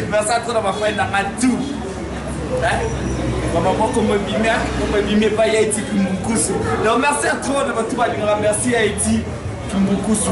Merci à toi d'avoir fait dans ma tout. Maman, comme me bimé pas Haïti Kumbukusu. Donc merci à toi d'avoir tout dit. Merci Haïti Kumbukusu.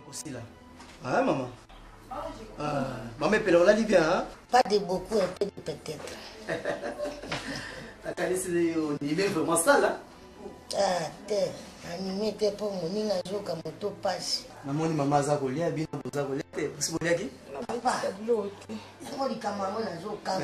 Aussi là. Ah maman. Maman Pélé, on l'a dit bien, hein? Pas de beaucoup, un peu de peut-être. La qualité au niveau vraiment ça là. Ah, t'es animé, t'es pour mon nina joka moto passe. Maman ni maman za kolia, bien za kolia, t'es possible kolia qui? Papa, l'autre. Moi di kamamo na joka.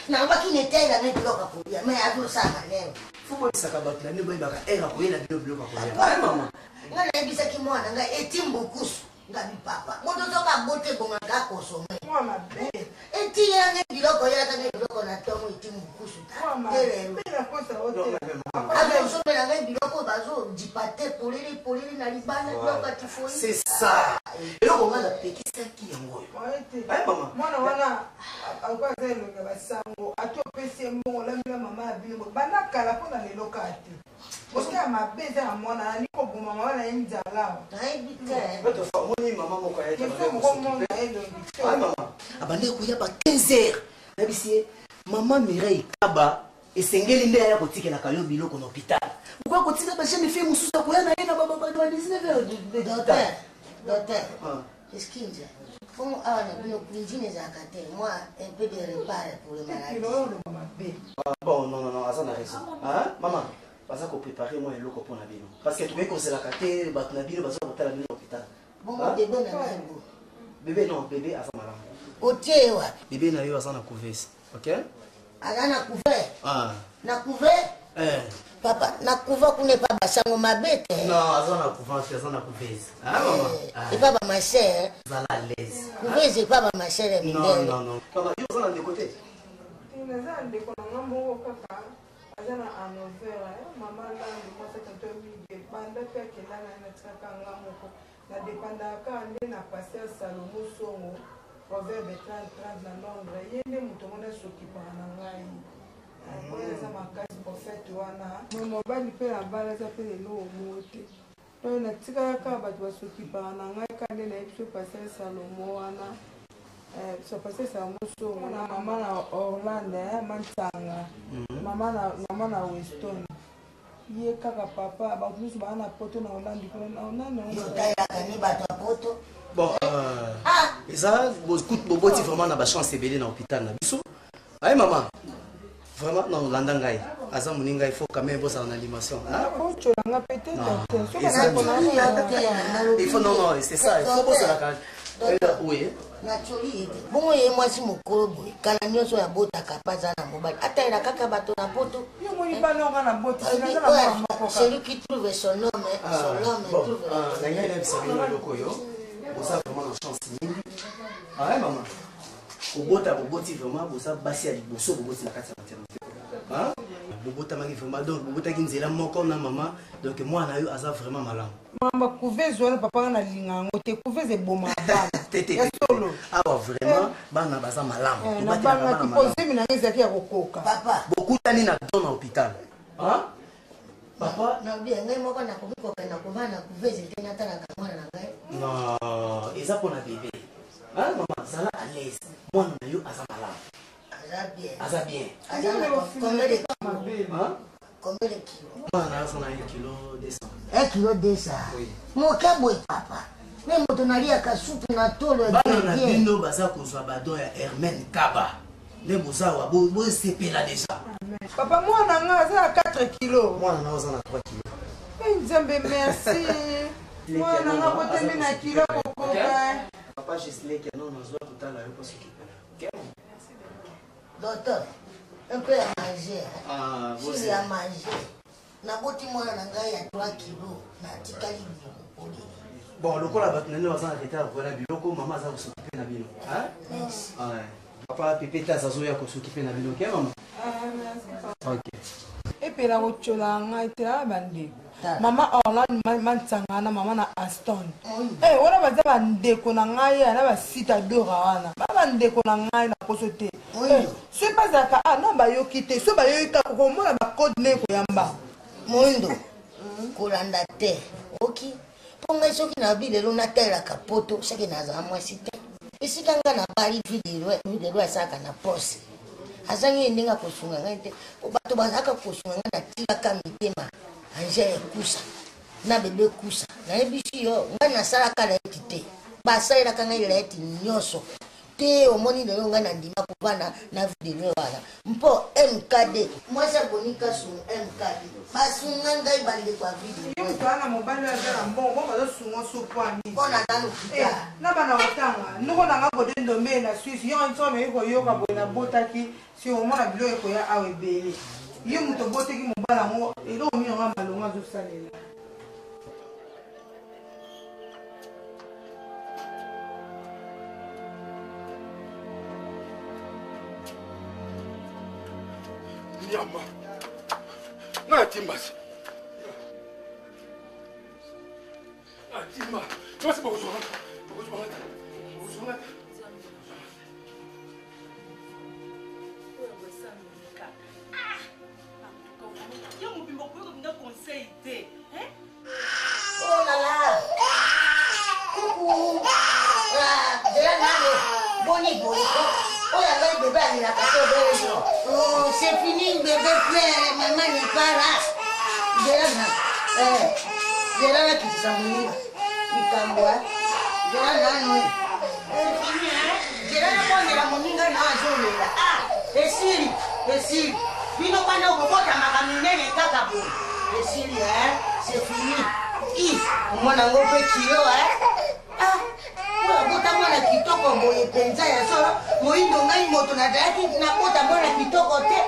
Na ba ki n'était là net loka kolia, mais a do ça maneno. Faut moi ça kabak là, ne boy baka era kolia na bio bloka kolia. Ah maman. Nga na ebisa ki mwana nga etimbukusu. ngabi papa moto toka bote bonga ngako somé Mama be. eti yange biloko ya kana biloko na tomo iti mukusu Mama tele be na kosa hotel. azo somé na ngai biloko bazo dipate polili na libana biloko tifoi C'est ça. Eloko nga napekisa ki yango oyo. Mama. Mwana wana alikuwa zelo ke basango atopesi mbongo lamela mama ya bilimo bana kala pona lelo kati. Osia mabeza ya mwana niko boma mwana yenjala. naibite Bato fa moni mama moko ya Yeso mko mwana elo. mama. Abande koya ba 15h. Nabisi mama Mireille Kaba esengeli nde ya kotikela kalio biloko na hôpital. Pourquoi kotika ba jeune fille mususa koya na yena baba ba 19h de docteur eskinja Como awa na bino cuisine za kate moi un peu de repère pour les maladies Bon non ça n'a raison. Hein maman baza ko préparer moi eloko pona bino parce que tu veux qu'on se la kate ba na bino baza ko tala bino hôpital. bon bébé na ngai Bébé non bébé asa malamu. otiewa Bébé na yo asa na couveuse. OK? ala na couvert na couvert papa na couvert kune pa basango mabete non asa na couveuse ah maman et pas ma chère ça la laisse couvert c'est pas ma chère non papa yo asa na de côté Inaza ndeko na ngambo kaka azana anovera mama la ndiko sakato mige banda pe kelana na tsaka ngambo ko na depanda ka ande na pasteur Salomo Songo proverbe 30 na Londres yende muto mona sokipa na ngai za makasi prophète wana mobali pe na bala za pe lelo mote to na tsika ka bato basokipa na ngai ka ande na episode pasteur Salomo wana so pasteur Salomo Songo na mama na Orlando Mantanga mama na Weston ye kaka papa ba kusu ba na poto na Orlando kuna na taira kani bato poto bon ça beaucoup boboti vraiment na ba chance ebele na hôpital na biso ay maman vraiment non landangai aza muninga il faut quand même bosser en animation hein coach nga peut-être il faut non c'est ça il faut bosser la carte oui naturally bongo ye mwasi mokolo boye kala nyonso ya botaka paza na mobali ataira kaka bato na poto celui qui trouve son homme trouve na ngai na bisa bino loko yo oza vraiment na chance mingi ah maman boboti vraiment boza basi ya liboso boboti na kati ya maternité hein bobotamaki vraiment donc bobotaki nzela moko na mama donc mwana yo aza vraiment malamu mama couveuse wana papa na lingango te couveuse eboma bana ya solo awa vraiment bana baza malamu na bana kiposemi na ngezi ya kokoka papa bokutani na don na hôpital hein papa na bien ngai moko na komikoka na kovana couveuse te na tala ka mwana na ngai non eza pona bébé hein maman zala à l'aise mwana na yo aza malamu aza bien combien de hein combien de kilos mwana aza na 1 kilo 200 1 kilo 200 mokabo papa mais moto naliaka supu na tolo bana na bino baza kozwa badon ya Hermène Kaba nde bozawa bosepela déjà papa mwana nga aza na 4 kilos mwana na oza na 3 kilos nzambe merci mwana nga botemi na kilo kokoka papa Gisleke non nazwa kotala yo parce que docteur un peu à manger si à manger na boti mwana na ngai ya 3 kilos na tikali biloko bon lokola bato nene baza na retard koyela biloko mama aza kosokipe na bino papa pepete azazoya kosokipe na bino ke mama epela kocola ngai te bandeko mama Orlando Mantanga na mama na Aston wana baza bandeko na ngai na basita dora wana bandeko na ngai na poso te so bazalaka na bayoki te so bayoki komona bacode ne koyamba moindo kolanda te oki ponga soki na bilelo natalelaka poto soki nazala mwasi te esika nga na bali videlo asalaka na pose azangi ndenge akosunga ngai te po bato bazalaka kosunga ngai natilaka mitema anje ekusa na bebe kusa nayebisi yo ngai nasalaka laeti te basalelaka ngai laeti nyonso te omoni lelo ngai nandima kovanda na videlo wana mpo mkd mwasi abonika su mkd basunga ngai bandeko ya videna mobali azala mbongo bazosunga sopwani mpona nanu na bana otanga noko nanga bodendome na swisse yo nsono ekoyoka boye nabotaki si omona biloko ekoya awa ebele ye moto obotaki mobali yango eloko minanga malongo azosalela Nyama. Na timbas. Ah, timba. Tu vas se poser. Oh là là. Coucou. Boni. Oh là là, bébé, il a cassé. Oh, c'est fini, bébé pleure. Maman n'est pas là. Là qui s'amuse. Il camboie. Là. C'est fini, hein? La moninga na azole là. Ah, esili. Bino bana okokota makamine kaka bo. Esili, hein? C'est fini. Mwana ngope kilo, hein? Ah. Bota mwana kitoko boye penza ya solo moindo ngai moto na daki na bota mwana kitoko te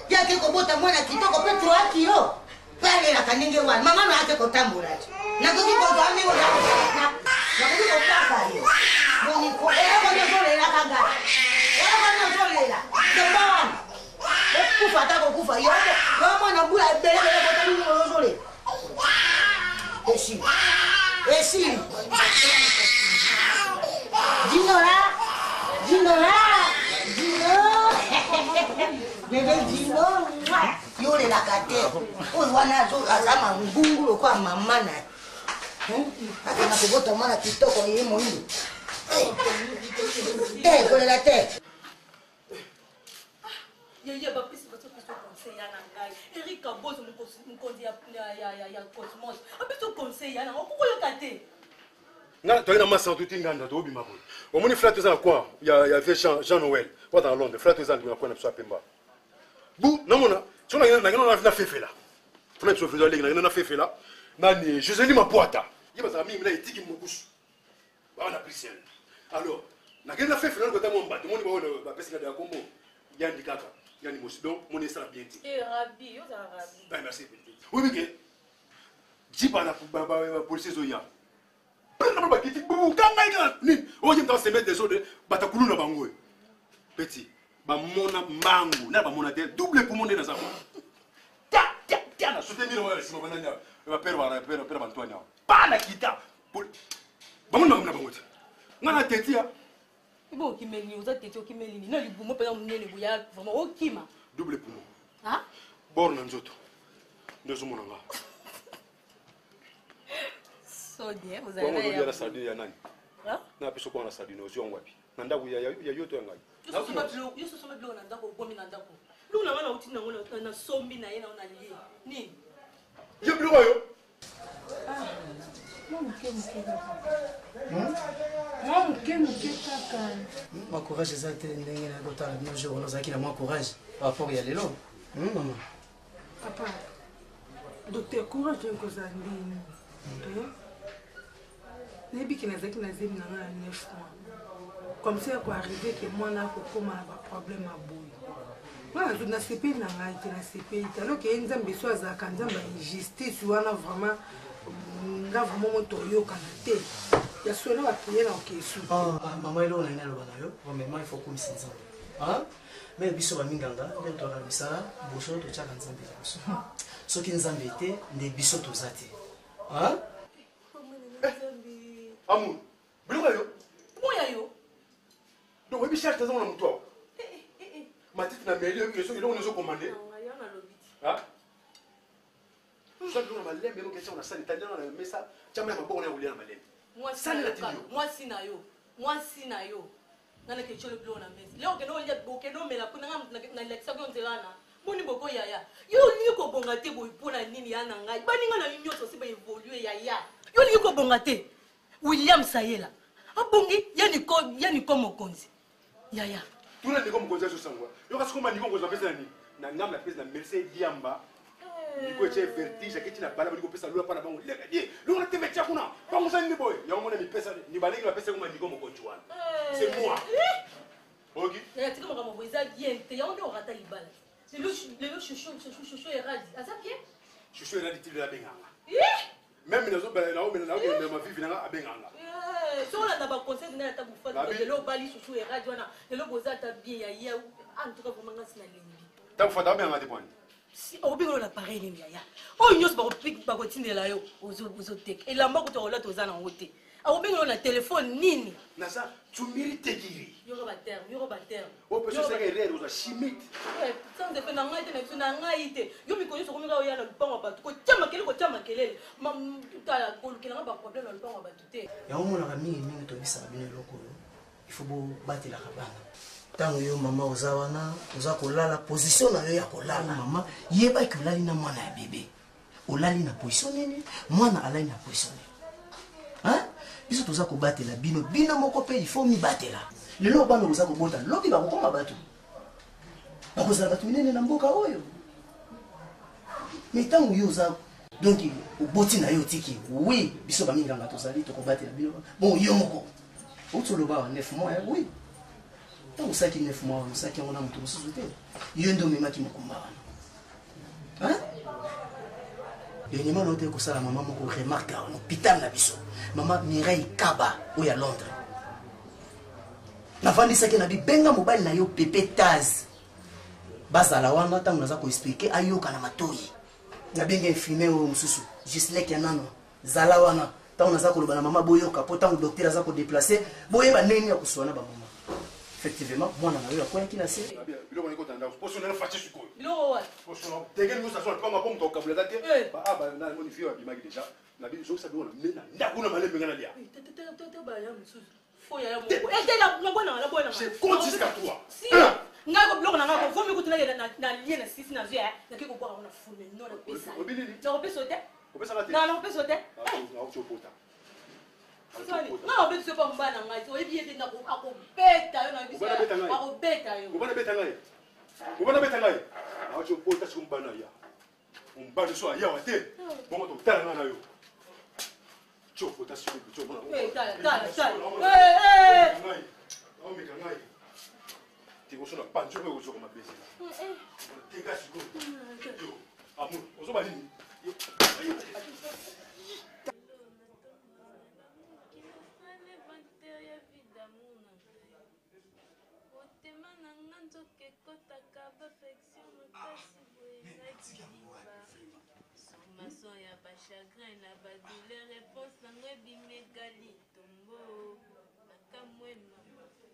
yake ko bota mwana kitoko pe 3 kilo pale la kanenge wana mama na yake ko tambula na ko ko zame wala na ko ko papa hiyo boni ko boni sole la kanga boni sole la demban kufa ta ko kufa yo mama na bula bele bota ni mo sole esi Dino. Bébé Dino. Yo le la kate. O wana zo azama ngungulu kwa mama na. Akana kubota mwana kitoko yeye moindo. Kole la tête. Yeye ba pisi ba tsoka conseil ya ngai. Eric Abozo mukondi ya Cosmos. Abiso conseil ya na okukoyo kate. Na toi na massa tout inganda to bima boy. Au moni frère tozana quoi? Il y avait Jean Noël. Quoi dans Londres, frère tozana tu na so pemba. Bu na mona, tu na fefe là. Tu na so faisait les na fefe là. Nani Joseli Mapuata. Il va zami mila etiki mokusu. Ba na prisel. Alors, na gena fefe là ko ta mon bato, moni ba pesa de kombo. Yandi kaka, yandi mosido, moni sera bien dit. Eh Rabi, yo za Rabi. Ben merci petit. Oui mais Jiba na police zoya. Petit, ba mona mangu, na ba mona de double pour monter dans sa na soutenir ouais si mona nya ba père Antoine pas na kita ba mona na bangote ngana tetia ibo kimeli uza tete okimeli ni na libumo pena munene buya vraiment okima double pour moi hein borna nzoto ndezo mona nga so bien vous avez avez la salle ya nani na piso kwa na salle no zio ngwapi na ndaku ya yoto ngai yo so soma na ndako gomi na ndako luna wana utina ngona na sombi na yena ona li nini yo bilo yo Mon courage est été ndenge na kota na jour on zaki na moi courage par rapport ya lelo. Maman. Papa. Docteur courage en cause ndini. Nebi ki nazaki na zemi na 9 mois. Comme ça quoi arriver que moi na ko koma ba problème a boy. Voilà, je na CP na ngai te na CP. Alors que nzambe so azaka nzamba injustice wana vraiment nga vraiment moto yo kanate. Ya swela wa prier na okesu. Maman elo na ngalo bana yo. Mais moi il faut comme ça. Hein? Mais biso ba minganga, mais to la misala, boso to chaka nzambe boso. Soki nzambe te, nde biso to zate. Hein? Amour, bilo yo. Moya yo. Donc oui bichage tazon na muto. Matiti na meli yo so ilongo nezo commander. Ah? Ça doit na malembe no question na sala italien na mesa, chama ya maboko na ulia na malembe. Moi si na yo. Nana ke chole blo na mesa. Leo ke no lia boke no mela kuna na leksa ko ntelana. Boni boko yaya. Yo li ko bonga te boy pona nini ya na ngai. Bani nga na nyonso si ba évoluer yaya. Yo li ko bonga te. William Sayela. Abongi yani ko mokonzi. Yaya. Tuna ndiko mokonzi so sangwa. Yo kasi koma ndiko mokonzi pesa nini? Na ngamba pesa na Mercedes Diamba. Ndiko che vertige kiti na bala ndiko pesa lua pana bango. Lega die. Lo na teve chakuna. Bango sa ni boy. Ya mona mi pesa ni balingi la pesa koma ndiko mokonzi wana. C'est moi. OK? Ya tika mo kama boiza bien te ya onde orata libala. C'est le chouchou eradi. Asa bien? Chouchou eradi tili la benganga. Même les autres ma vie vient à Benganga. Si on a pas conseil de la table de l'eau bali chouchou et radio, le boza ta bien ya en tout cas vraiment c'est la ligne. tant faut bien à dépendre. Si au bigo la pareil ni ya. Oh nyos ba ko tindela yo ozo tek. Et la mbako to rola to za na ngote. Au bigo na téléphone nini? Na ça tu mérites kiri. Yoro ba terme. O peut se faire aux chimiques. Sans de na ngai te na ngai te. Yo mi ko yo so ko mi ga ya na lupango ba ko tama kelele. Mam tutala ko lukela ba problème na lupango ba tuté. Ya omona ka mingi to bisa bino loko. Il faut bo batela kabana. Tango yo mama ozawana, oza kolala position na yo ya kolala mama, yeba ki olali na mwana ya bébé. Olali na position nini? Mwana alali na position nini? Hein? Biso toza ko batela bino moko pe il faut mi batela. Lelo bana oza ko bota, lobi ba ko batu. Ba ko za batu minene na mboka oyo. Mais tango yo oza donc oboti na yo tiki. Oui, biso ba minga ngato zali to ko batela bino. Bon yo moko. Otoloba 9 mois, oui. Tant que ça qui 9 mois, ça qui on a tout sous-sauté. Il y a un domaine qui me combat. Hein? Il y a un autre que ça, la maman me remarque à l'hôpital na biso. Maman Mireille Kaba, où il y a Londres. La femme dit ça qui n'a dit benga mobile na yo pépé taz. Baza la wana tant on a ko expliquer ayo kana matoi. Na benga infirmier au mususu. Gislek ya nano. Zala wana. Tant on a ko ba na mama boyo kapo tant docteur a ko déplacer. Boye ba neni ya kuswana ba mama. Effectivement, moi, on a eu la quoi qui l'a fait. Il on est content. Pour son enfant, tu es quoi? Lo. Pour son dès que nous ça soit pas ma pomme ton câble là. Ah bah na mon fille a déjà. Na bi zo ça bi on a na kuna male mengana lia. Ba ya mususu. Fo ya mo. Et la bonne. C'est compte jusqu'à toi. Si. Nga ko blog na nga ko fomi ko tuna na lien na sisi na via na ke ko boka na fume no na pesa. Na pesa ote? Pesa la te. Na pesa ote? Ah, on tu pota. Non, mais c'est pas un banane. Il y a des gens qui ont bêta. Vous allez bêta. Tu peux pas te banane. On va le soir. Bon, tu t'as un anayo. Tu peux pas te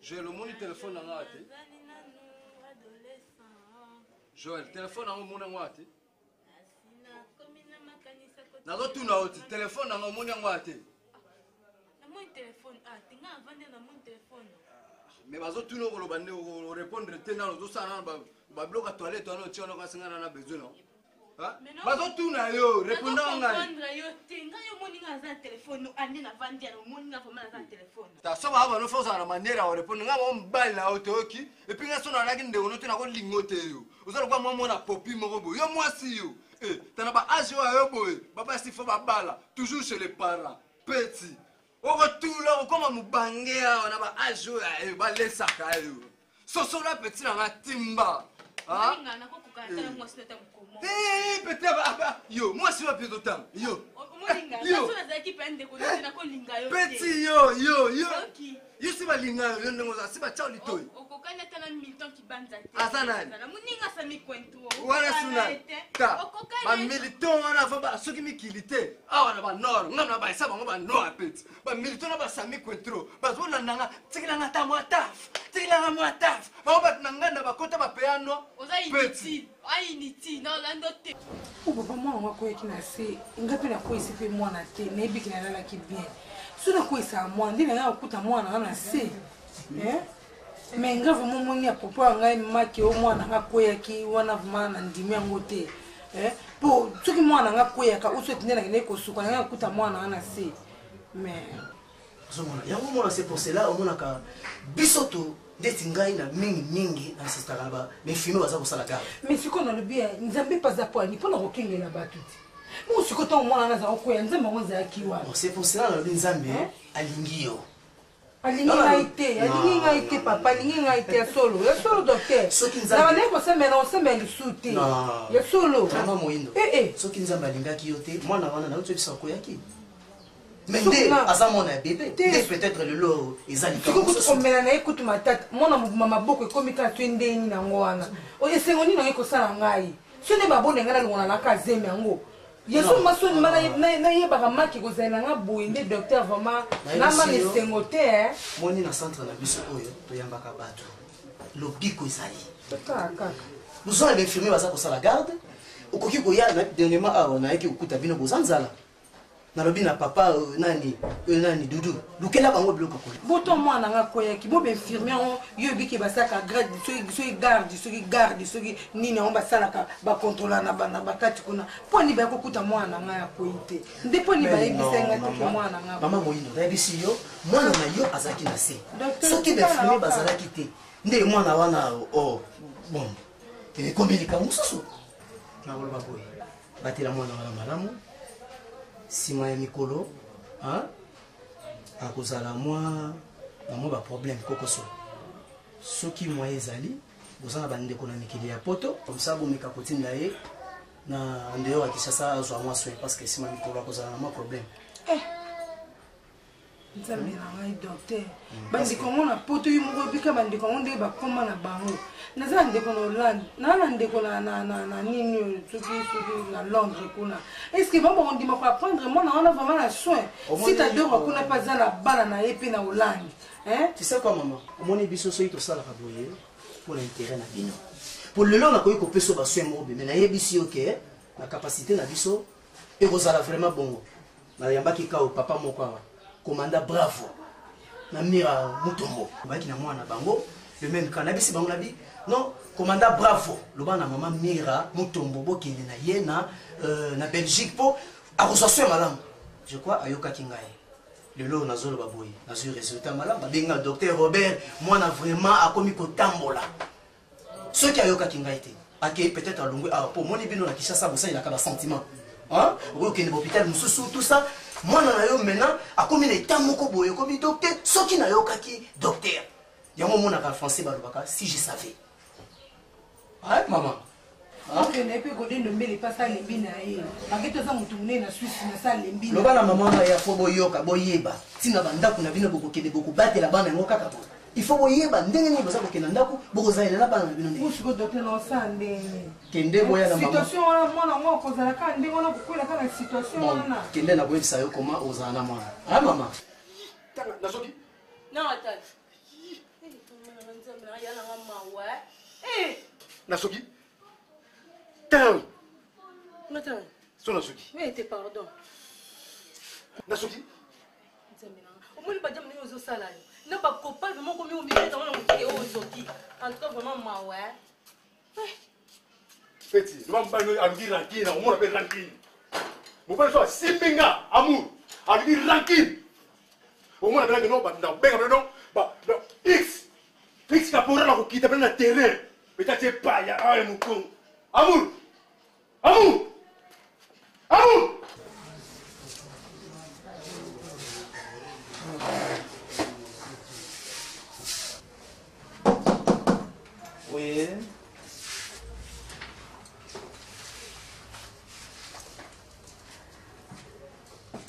Joël, au monde téléphone en a été. Joël, téléphone en monde en a été. Na go tu na oti téléphone na monde en a été. Na mon téléphone tu nga vendre na mon téléphone. Mais bazo tu no ko bande o répondre tena no ça na ba bloka toilette on ti on ko singana na besoin non. Hein? Bazo tu na yo répondant ngai. Vendre yo tenga yo moni nga za téléphone no andi na vendre no moni nga vraiment za téléphone. Ta so ba no force na manière o répondre nga mo mbali na otoki et puis nga so na ngi ndeko no tena ko lingote yo. Uzalo kwa mo na popi moko bo yo mwasi yo. Eh tana ba age yo boy. Papa si faut ba bala toujours chez les parents. Petit. Au retour là, comme on bangea, on a pas à jouer, on va laisser ça caillou. Soso là petit dans la timba. Ah. Eh, peut-être yo, moi si va plus de temps. Yo. Yo. Petit yo. Yo si va linga, yo ndongo za si va chao litoi. Okokanya tana militant qui banza. Asana. Na muninga sa mi kwento. Wala suna. Ta. Ba militant wana va ba soki mi kilite. Ah wana ba nord, ngam na ba isa ba nord petit. Ba militant na ba sami kwentro. Ba zo nanga tikila ngata mo taf. Tikila mo taf. Ba ba nanga ba kota ba peano. Petit. Ai niti na lando te. Papa mwana wako yaki na se ngapi na ko isi pe mwana te na ebiki na lala ki bien. Suna ko isa mwana ndina nga okuta mwana na se. Mais ngava momoni ya papa ngai maki o mwana nga ko yaki wana vumana ndimi yango te. Po tuki mwana nga ko yaka uso tindela ngene ko suka nga okuta mwana na se. Mais yango mona c'est pour cela omona ka bisoto deti ngai na mingi ancestor là-bas mais fino baza ko sala ka mais siko na lobia nzambe paza poani pona ko kengela batuti mo siko to mwana na za ko ya nzambe ngo za kiwa c'est pour cela na nzambe alingi yo alingi ngai te papa alingi ngai te solo docteur na bane ko semela on semela sute ya solo mama moindo soki nzambe alingaki yo te mwana wana na utso bisa ko yaki Mais dès à ça mon bébé, peut-être le lot ils allaient comme ça. On met na écoute ma tête. Moi na mama boko comme ka twende ni na ngwana. O yesengoni na yeko sala ngai. Ce n'est pas bon ngala ngona la kazeme yango. Yeso masoni mana na yeba kama ki kozela nga boinde docteur vraiment na ma mesengote moni na centre na biso oyo to yambaka bato. Lobiko isali. Kaka. Nous avons infirmier baza ko sala garde. Okoki ko ya na dernièrement a on a ki okuta bino bozanzala. Na lobi na papa nani dudu lukela bango biloko ko boto mwana nga koyaki bo be infirmier yo biki basaka grade so garde nini on basalaka ba contrôler na bana bakati kuna poni ba kokuta mwana nga ya koite ndipo ni ba ebisenga te mwana nga mama moyindo na bisi yo mwana na yo azaki na se soki be infirmier bazalaki te nde mwana wana bon komelika mususu na woloba boye batela mwana wana malamu sima ya mikolo akozala mwa ba problème kokoso soki mwa ezali bozana bandeko na mikili ya poto comme ça bomeka kotinda ye na ndeo akishasa azwa mwa soin parce que sima mikolo akozala na mwa problème nzambe na ngai docteur bandeko mona poto yo moko bika bandeko nde bakoma na bango naza ndeko na Hollande na ndeko na nini soki na Londres kuna est-ce que bon on dit ma apprendre moi on a vraiment la soin si ta deux kuna pas za la bala na epi na Hollande hein tu sais quoi maman omoni biso so ito sala ka boye pour l'intérêt na bino pour le long na koyi ko peso ba soin mo mais na yebisi OK na capacité na biso et rozala vraiment bongo na yambaki ka o papa moko awa commanda bravo na mira mutombo baki na mwana bango le même cannabis bango nabi non commanda bravo le bana maman mira mutombo bokende na ye na Belgique po a reçoit malam je crois ayoka kingaye le lo na zolo baboyi na sur résultat malam benga docteur Robert mwana vraiment akomi ko tambola ce qui ayoka kingaye te akei peut-être alongwe a po moni bino na Kinshasa bosa il a ka sentiment hein okende hôpital mususu tout ça mwana na yo maintenant akomi na état moko boye komi docteur soki na yo kaki docteur yango mona ka français balobaka si je savais ah maman ok na pe ko dendo mbele pasa lembi na ye maketo za mutu munene na Suisse na sa lembi loba na maman na ya fo boyoka boyeba tina bandako na bino bokokende bokobatela bana yango kaka bo il faut boyeba ndenge ni boza kokenda ndako bokozalela bana na bino ndenge ushiko docteur na sa ndenge kende boya na maman situation wana mwana ngo kozala ka ndenge wana kokwela kana situation wana kende na boyebisa yo koma ozala na mwana ah maman tanga nasoki non attends nasoki tang attends so nasoki mais te pardon nasoki omoni badiam ndenge ozosala yo na bacopain vraiment komi omibeta wana mokili oyo ozoki en tout cas vraiment mawa peti loba mobali alingi rankine omona mpe rankine mobali so asimbi nga amour alingi rankine omona mpe rankine nabenga mpe non x kapora na kokita mpe na terrain peut-être epaya awa mokongo amour oui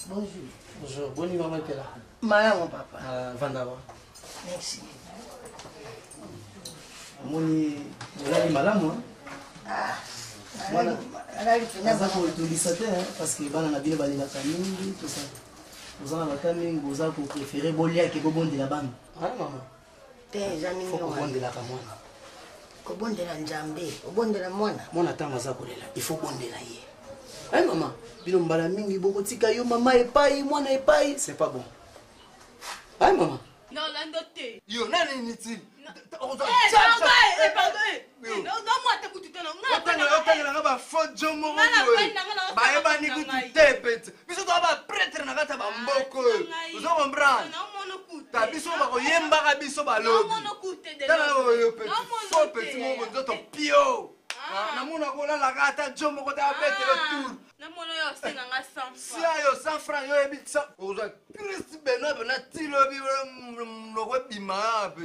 bonjour bonne maman qui est là Madame papa Vandava merci moni olali malamu aza kolitolisa te parce que bana na bino balelaka mingi tout ça oza na bata mingi boza kopréféré boliaki bobondela bana mama te eza mingi kobondelaka mwana kobondela nzambe obondela mwana mwana ntango aza kolela il faut bondela ye ai mama bino mbala mingi bokotika yo mama epai mwana epai c'est pas bon ai mama non lando te yo nani nitini otangela bafojo moko boye bayebani kutu te pete biso toa bapretre na kati ya bamboka oyo ozo comprendre ta biso bakoyembaka biso balobi tala oyo pete fo peti moko nzoto pio namona kolala kata jombo kota abete le tour namona yo senga nga 100 si ayo 100 francs yo ebi ça oza Christ beno bena tilo bi loko bima pe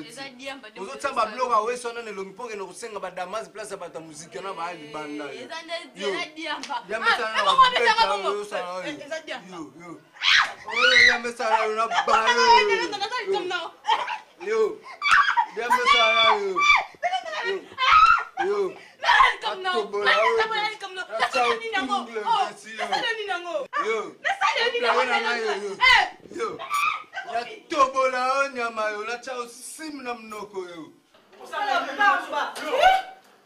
ozo tsamba bloka we sona ne longi poke no kusenga ba damas place ba ta musique na ba ali banda yo tobola nyama yo la chao simna mnoko yo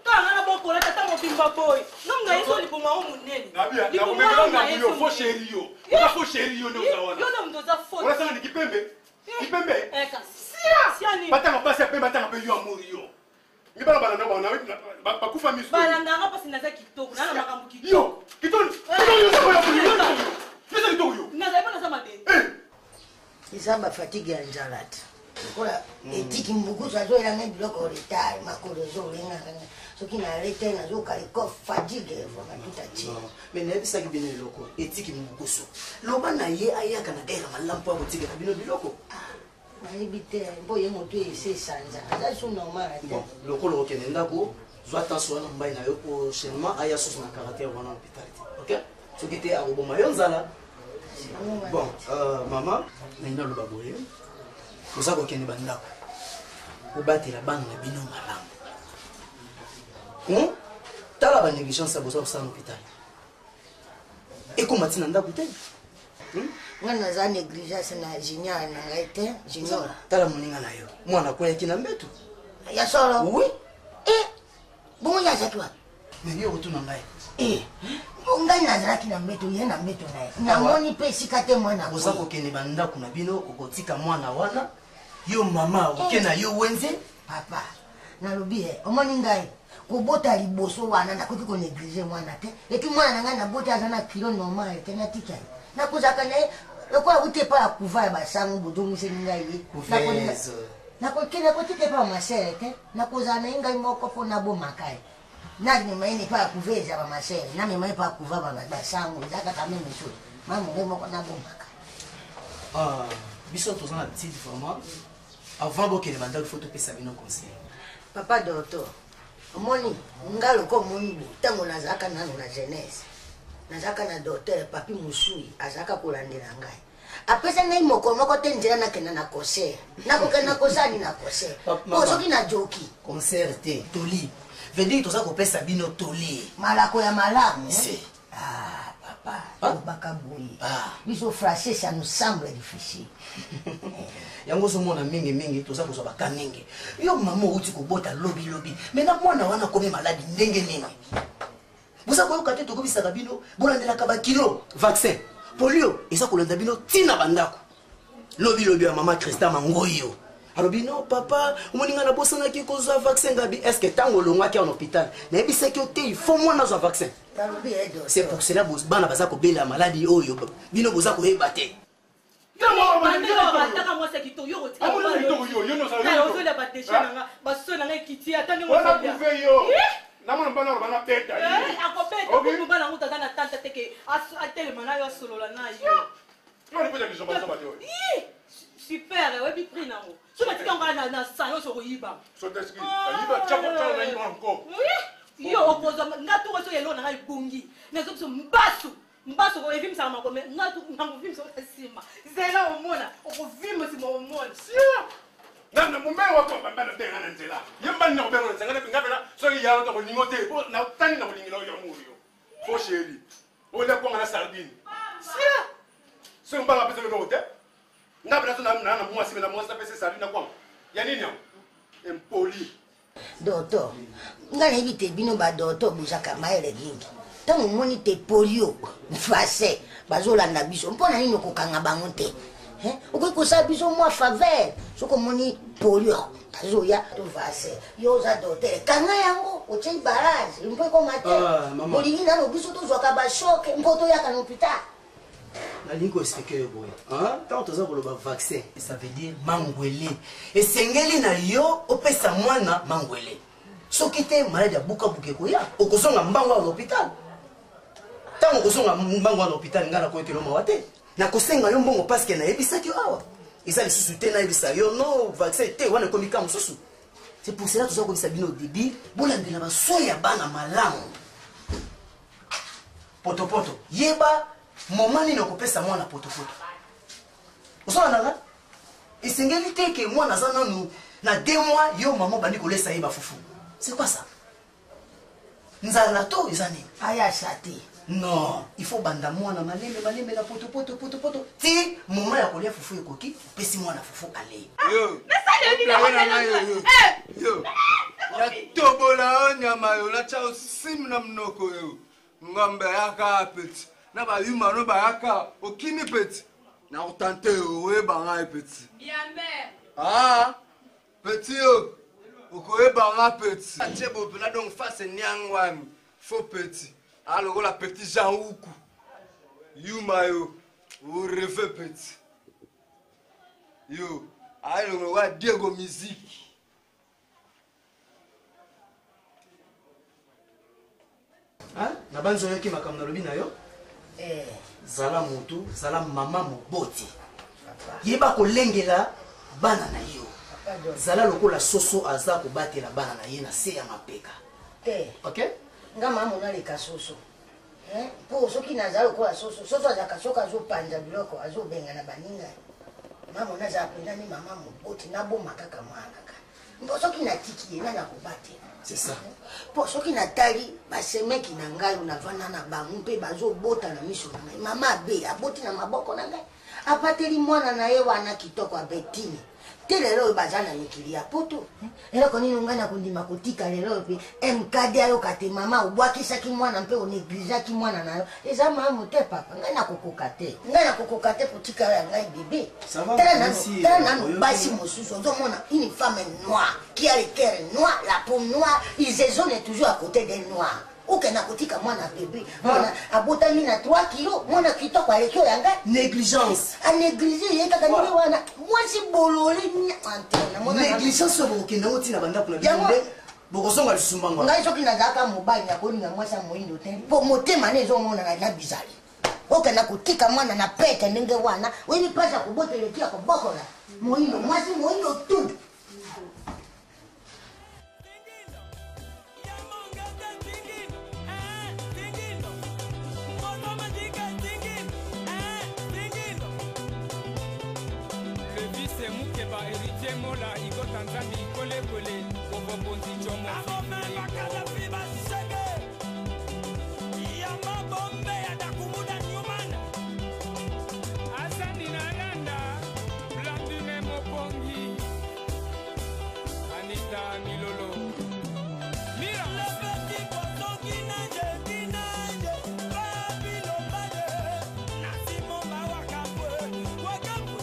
kana boko la tata mo bimba boy nonga yeso liboma o munene na yo fo chéri yo na fo chéri yo no zawana yo na mdoza fo wala sana nikipembe eka sia ni batanga pasi apembe batanga pe yo amuri yo ngibala bana na bana bakufa misu balanga nga pasi naza kitoko na makambo kitoko yo kitoni yo sapo ya buli yo neza kitoko yo naza bana sama de isamba fatigue ya njalata kola etiki mbukusu azoela ngai biloko retard makolo zolenga soki na rete na zo kaliko fatigue vomatuta chi mais nayebisaki bino eloko etiki mbukusu loba na ye ayaka na gaira malampo ya kotikela bino biloko nayebi te mpo ye moto ese sanza aza su normal te lokolo okende ndako zwa tanso wana mbai na yo prochainement aya soso na caractère wana hôpital te ok soki te akoboma yo nzala bon mama nalingi aloba boye oza kokende bandako obatela bana na bino malamu tala banégligence ya boza kosala na hôpital ekoma ntina ndako te nga naza négligence na junior na ngai te junior tala moninga na yo mwana akweyaki na mbeto ya solo oui bongo yazaki wapi mais yo kotuna ngai ngai nazalaki na mbeto ye na mbeto na ye namoni mpe esika te mwana oza kokende bandako na bino okotika mwana wana yo mama oke na yo wenze papa nalobi omoni ngai kobota liboso wana nakoki konéglige mwana te epi mwana na ngai nabota aza na kilo normal te natika ye nakozaka na ye lokola kuti epa ya kuva ya basango bodongiseli ngai ye nakotika epa ya masere te nakozala na ye ngai moko mpo nabomaka ye namema ye nepa ya kuva eza bamasere namema ye pa ya kuva basango eza kaka meme chose mamo ngai moko nabomaka biso toza na petite vraiment avant bokende bandako fo topesa bino conseil papa docteur omoni nga loko omoni bo ntango nazalaka nano na jeunesse nazalaka na docteur papi mosui azalaka kolandela ngai apesa ngai moko te nzela nakenda na concert nakokenda kosani na concert po soki na joki concert te toli vendi toza kopesa bino toli malako ya malamu papa obaka boye biso français ça nous semble difficile yango ozomona mingi toza kozwa baka mingi yo mama outi kobota lobi mena mwana wana komi maladi ndenge nini boza koyoka te tokobisaka bino bolandelaka bakilo vaccin polio eza kolanda bino ntina bandako lobi ya mama Krista Mangoyo alobi no papa omoninga na bosanaki kozwa vaccin ngabi est-ce que ntango olongwaki en hôpital nayebisaki yo te il faut mwana azwa vaccin c'est pour cela bana baza kobela maladi oyo bino boza koyeba te super, webi pris nango. So ba tika ngana na salon so koyiba. So deski, yiba chako chako na yiba encore. Yo opozo ngatu ko so yelo na ngai bungi. Na so mbaso ko evim sa makome ngatu ngango vim so sima. Zela omona, okovim si mo omona. Sia. Na mume wako bambana tenga na nzela. Yemba na obero nzanga na ngabela so yalo to ningote. Na tani na bolingilo yo muri yo. Fo chéri. Ole ko ngana sardine. Sia. So mbala pese lo hotel. Ndabela so na mwasi na mwasi pese sardine kwa. Ya nini yo? Impoli. Docteur, nga nayebi bino ba docteur bozaka mayele mingi. Ntango omoni te polio vaccin bazolanda biso mpona nini okokanga bango te okoki kosala biso mwa faveur soki omoni polio azoya to vaccin yo oza docteur kanga yango otyei barage mpo ekoma te olingi nano biso tozwaka bashoke mpo toyaka na hôpital. nalingi koexplike yo boye ntango toza koloba vaccin ça veut dire mangwele esengeli na yo opesa mwana mangwele soki te malade ya buka buke koya okozonga mbango à l'hôpital tant okozonga mbango à l'hôpital ngana ko ekelo mawa te na kosenga yo mbongo parce que na yebisaki awa eza lisusu te na yebisa yo non vaccin te wana komi ka mosusu. C'est pour cela que nous avons au début bolandela basoya bana malamu potopoto yeba moment nini okopesa mwana potopoto osala nanga esengeli te ke mwana aza nanu na 2 mois yo maman bandi kolesa ye bafufu. C'est quoi ça? Nzala to eza nini aya sate non il faut banda mwana malembe na potopoto ti moment ya kolia fufu ekoki pesi mwana fufu ale yo ya tobola nyama yo la chao sim na mnoko yo ngombe yaka peti na ba yumano ba yaka okini peti na utante yo we banga peti bien mère ah peti yo uko e banga peti achebo pela donc face nyangwami faux peti alors la petit Jean Oukou yuma yo ou rêve peti yo alors wa Diego musique hein na banzo yoki makambo na lobi na yo zala mutu zala mama moboti yeba kolengela bana na yo zala lokola soso aza kobatela bana na ye na se ya mapeka te ok nga mama onaleka soso mpo soki naza lokola soso azaka soki azopanza biloko azobenga na baninga mama onaza apenda ni mama moboti naboma kaka mwana kaka mpo soki natiki ye nana kobatela. C'est ça. Po soki natali basemeki na ngai navanda na bango mpe bazobota na miso na ngai mama abe aboti na maboko na ngai apateli mwana na ye wana kitoko abetini te lelo oyo baza na mikili ya poto eloko nini ngai nakondima kotika lelo mpe mkadi ayoka te mama obwakisaki mwana mpe oneglijaki mwana na yo eza mamu te papa ngai nakokoka te kotika oyo ya ngai bebe tala nanu basi mosusu ozomona une femme noire qui a le cœur noir la peau noire ils zone toujours à côté des noirs okenda kotika mwana bebe mwana abotami na 3 kilo mwana kitoko aleki oyo ya ngai négligence anéglige ye kaka nini wana mwasi bololi négligence oyo bokokenda ngo ntina bandako na bino bokozonga lisusu mbango ngai soki nazalaka mobali nakolinga mwasi ya moyindo te mpo motema ne ezomonana na bizali okenda kotika mwana na pete ndenge wana oyebi mpasi ya koboteleki ya kobokola moyindo mwasi moyindo tu Mola iko Tanzania kole kole bobo bonzi chomo bakala fiba sege ya mabombe ya dakumuda nyumana asani na landa blandine mopongi Anita Milolo mira le petit poteau kinaje babilo bade nasimo bawakapwe wakapwe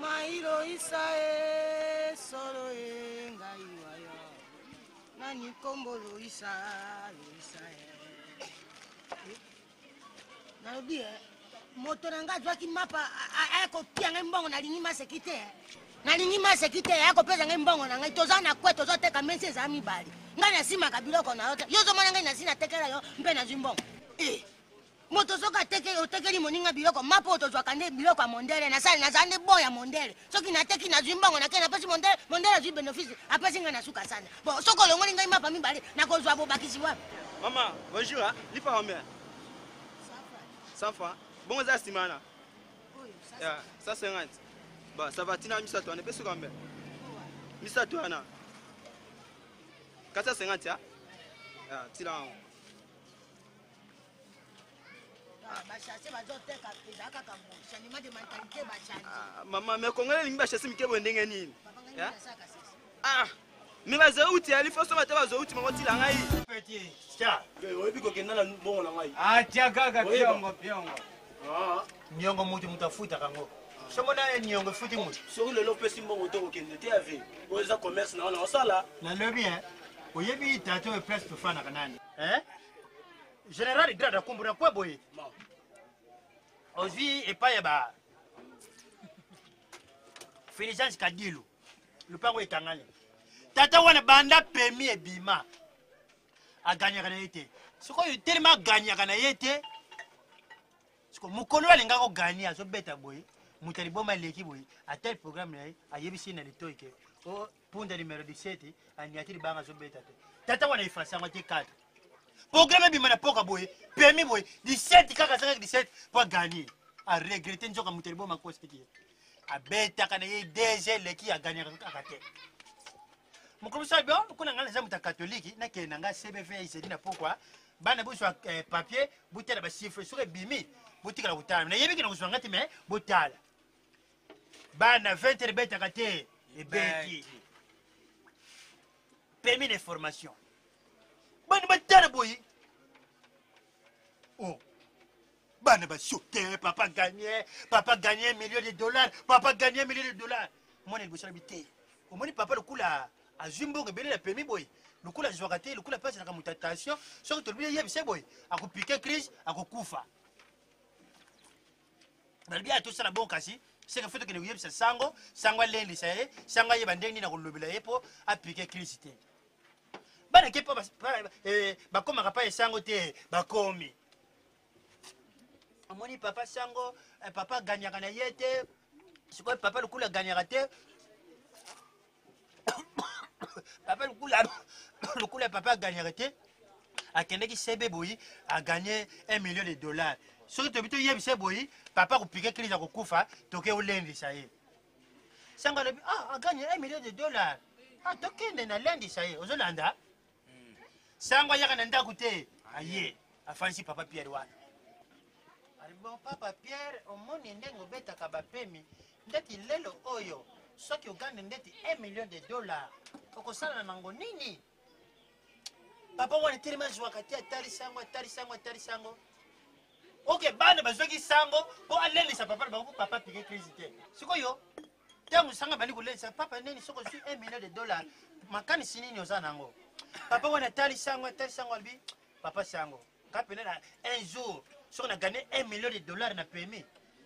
Mairo isae solo ngai waya nani kombolo isae nalobi moto na ngai azwaki mapa ayakopia ngai mbongo nalingi maseki te ayakopesa ngai mbongo na ngai toza na kwe tozoteka mesi ezala mibali ngai nasimaka biloko na yo te yo ozomona ngai nasi natekela yo mpe nazwi mbongo moto soki otekeli moninga biloko mapo otozwaka nde biloko ya mondele nasali naza nde bon ya mondele soki nateki nazwi mbongo nake napesi mondele azwi bénéfice apesi ngai na suka sana bon soki olongoli ngai mapa mibale nakozwa bobakisi wapi. Maman, bonjour, lipa combien? 100 francs. Bon, ça c'est mana. 150. Bah, ça va tina misa toi, ne peux combien? Misa toi na. 450 ya? Ah, tira. Maman, mais congolais lingi ba chasse mi kebo ndenge nini? Ah, mais baza uti ali faut soma te baza uti mango tila ngai. Petit, tia. Oyebi kokenda na bongo na ngai. Ah, tia gaga piongo. Ah, nyongo mutu mutafuta kango. Somona ye nyongo futi mutu. Soki lelo pesi mbongo to kokende te ave. Oza commerce na osala. Na lobi oyebi tato e presse to fana kanani. Général grade akumbura kwa boye. Ozwi epaye ba. Félicien Kadilu. Lupango ekangale. Tata wana banda permis ebima. A gagner na yete. Soko tellement gagner na yete. Soko mukolo alinga ko gagner azo beta boye. Mutali boma leki boye. A tel programme na ayebisi na litoike. O punda numéro 17 aniatiri banga zo beta te. Tata wana ifasa ngati 4. Programme bima na poka boye. Permis boye 17 kaka 17 pour gagner. A regretter njoka mutali boma ko speki. A beta kana ye DG leki a gagner kaka te. Mukomisa bien kuna ngala zamu ta catholique na ke nanga CBV izedina pourquoi bana buswa papier butela ba chiffre sur bimi butikala kutala na yebi kina kuswa ngati me butala bana 20 beta kate e beti permis de formation bana batala boyi oh bana ba sauter papa gagner $1 million papa gagner $1 million mon el busala bité au moni papa le kula azimbo ke bele permis boy lukula zwakate lukula pesa na mutation so to biye yebise boy akupike crise akukufa balbia to sala bon kasi c'est que fait que ne yebise sango lendi saye sango yeba ndengi na kolobela yepo apike crise te bana ke pa ba koma kapa sango te ba komi amoni papa sango papa ganyaka na yete siko papa lukula ganyaka te papa le coup papa gagnerait à Kennedy CB boy a gagné $1 million. Ce que tu veux dire c'est boy papa ou piquer crise à Kokufa toqué au lundi ça y est. Ça a gagné $1 million. Ah toqué dans lundi ça y est aux Hollanda. Ça va y a un côté aïe à Fancy papa Pierre wa. Bon papa Pierre au monde ndengo beta kabapemi ndeti lelo oyo soki ogande ndeti $1 million okosala nango nini papa wana telema zwaka te atali sango ok bana bazwaki sango po alelisa papa bango papa pike crise te sikoyo ntango sanga bandi kolelisa papa nini soko zwi $1 million makanisi nini oza nango papa wana atali sango albi papa sango kapene na un jour soko na gagné $1 million na permis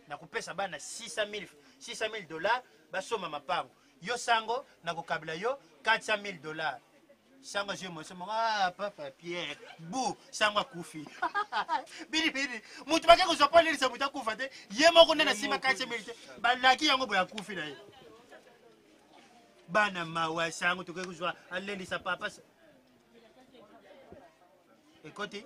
na kupesa bana $600,000 basoma mapango yo sango na kokabila yo $400,000 sango je mo papa Pierre bu sango kufi bili mutu bakako zopa lelisa mutu akufa te ye moko nena sima $400,000 balaki yango boya kufi na ye bana mawa sango to kuzwa alendisa papa ekoti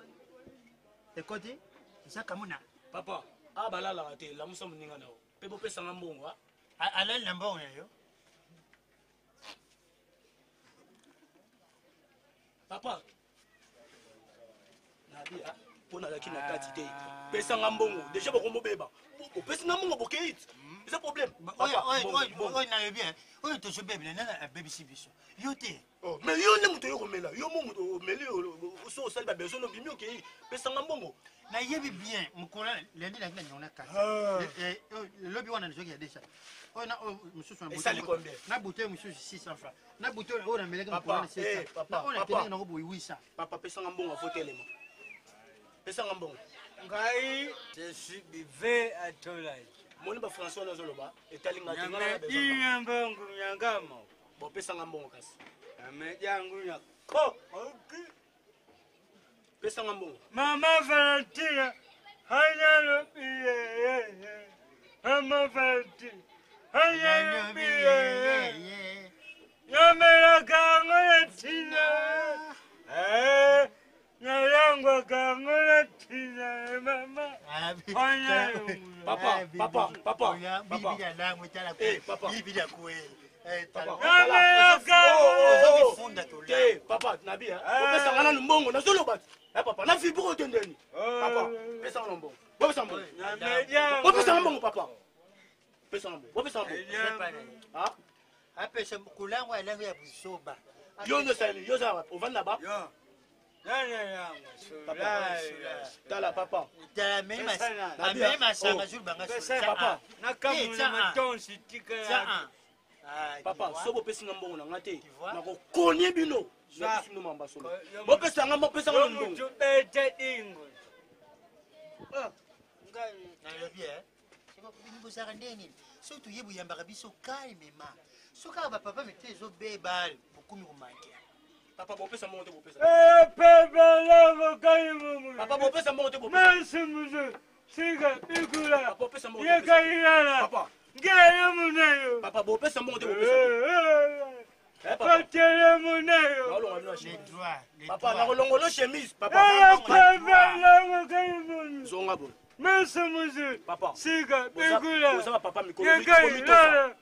saka muna Papa, balala te la muso muninga nao. Pebo pesa ngambongo wa. Alal na mbongo yo. Papa. Nabia, pona laki na kati te. Pesa ngambongo. Déjà boko beba. O pesa ngambongo bokeit. C'est un problème. Oi na bien. Oi to so bebe na baby sibiso. Yo te. Oh, mais yo ne muto yo komela. Yo mo muto meli so sali ba besoin no bimi okay. Pesa ngambongo. Na yebi bien mukona lendi na kina nyona kati. Lobi wana njoki ya desha. Oh na mususu na bouteille combien? Na bouteille mususu 600 francs. Na bouteille on a meleka mukona 700. Papa, on a tele na go 800. Papa pesa ngambongo fotelema. Pesa ngambongo. Ngai je suis bivé à Tolai. Moni ba François na zoloba etali ngati ngana besoin. Nyambongo nyangamo. Bo pesa ngambongo kasi. Amejangu nya. Oh, okay. Pesa ngambongo. Mama Valentina Papa, Nabi, pesa ngana mbongo na solo bat. Papa, na fi pour tendeni. Papa, pesa ngana mbongo. Pesa mbongo. Pesa mbongo papa. Pesa mbongo. Pesa mbongo. Ah? Apesa kulangu alangu ya busoba. Yo no sali, yo za ovanda ba. Yo. Ya. Papa. Tala papa. Tala mema sanga julu banga. Pesa papa. Na kamu na matonsi tika ya. Papa, sobo pesi ngambongo na ngate. Na ko konye bino. Na bisu no mamba solo. Bo pesa ngamba pesa ngamba mbongo. Yo bete dingo. Ngai na lebie. Siko kubingo saka ndeni. So tu yebu yamba kabiso kai mema. So ka ba papa mete zo bebal bukumi kumanke. Papa bo pesa mbongo te bo pesa. Papa la kai mumu. Papa bo pesa mbongo te bo pesa. Masimuzo. Siga bigula. Papa bo pesa mbongo. Ye kai la. Papa. Gaya munayo. Papa bo pesa mbongo te bo pesa. Papa tele munayo. Les droits. Papa na kolongolo chemise papa. Papa la kai mumu. Zonga bo. Masimuzo. Papa. Siga bigula. Boza papa mikolo Ye kai la.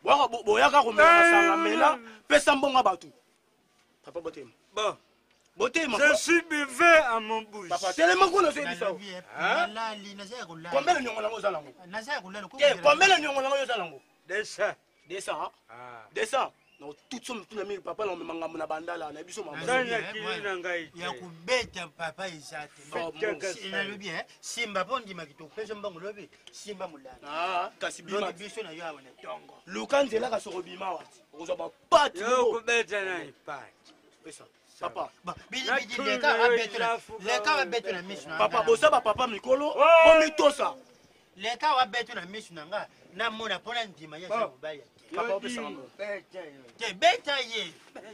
Boya boyaka ko mela sanga mela pesa mbonga batu. Papa botema. Bon. Botema. Je suis buvé à mon bouche. Papa tellement qu'on a fait ça. Combien de nyongo lango zalango? Combien de nyongo lango zalango? 200. 200. 200. Non tout somme tout ami papa la manga na bandala na biso mama. Ya kubeta papa izate. Ina lobi simba bondi makito pesa mbango lobi simba mulana. Ah kasi bima biso na yo abona tongo. Lukanzela ka soko bima wati. Ozo ba pati. Yo kubeta na ipati. Pesa. Papa. Bidi leka wa beto na misu na. Papa bosa ba papa mikolo bomitosa. Leka wa beto na misu na nga na mona pona ndima ya sabaya. Papa pesa ngo. Te beta ye.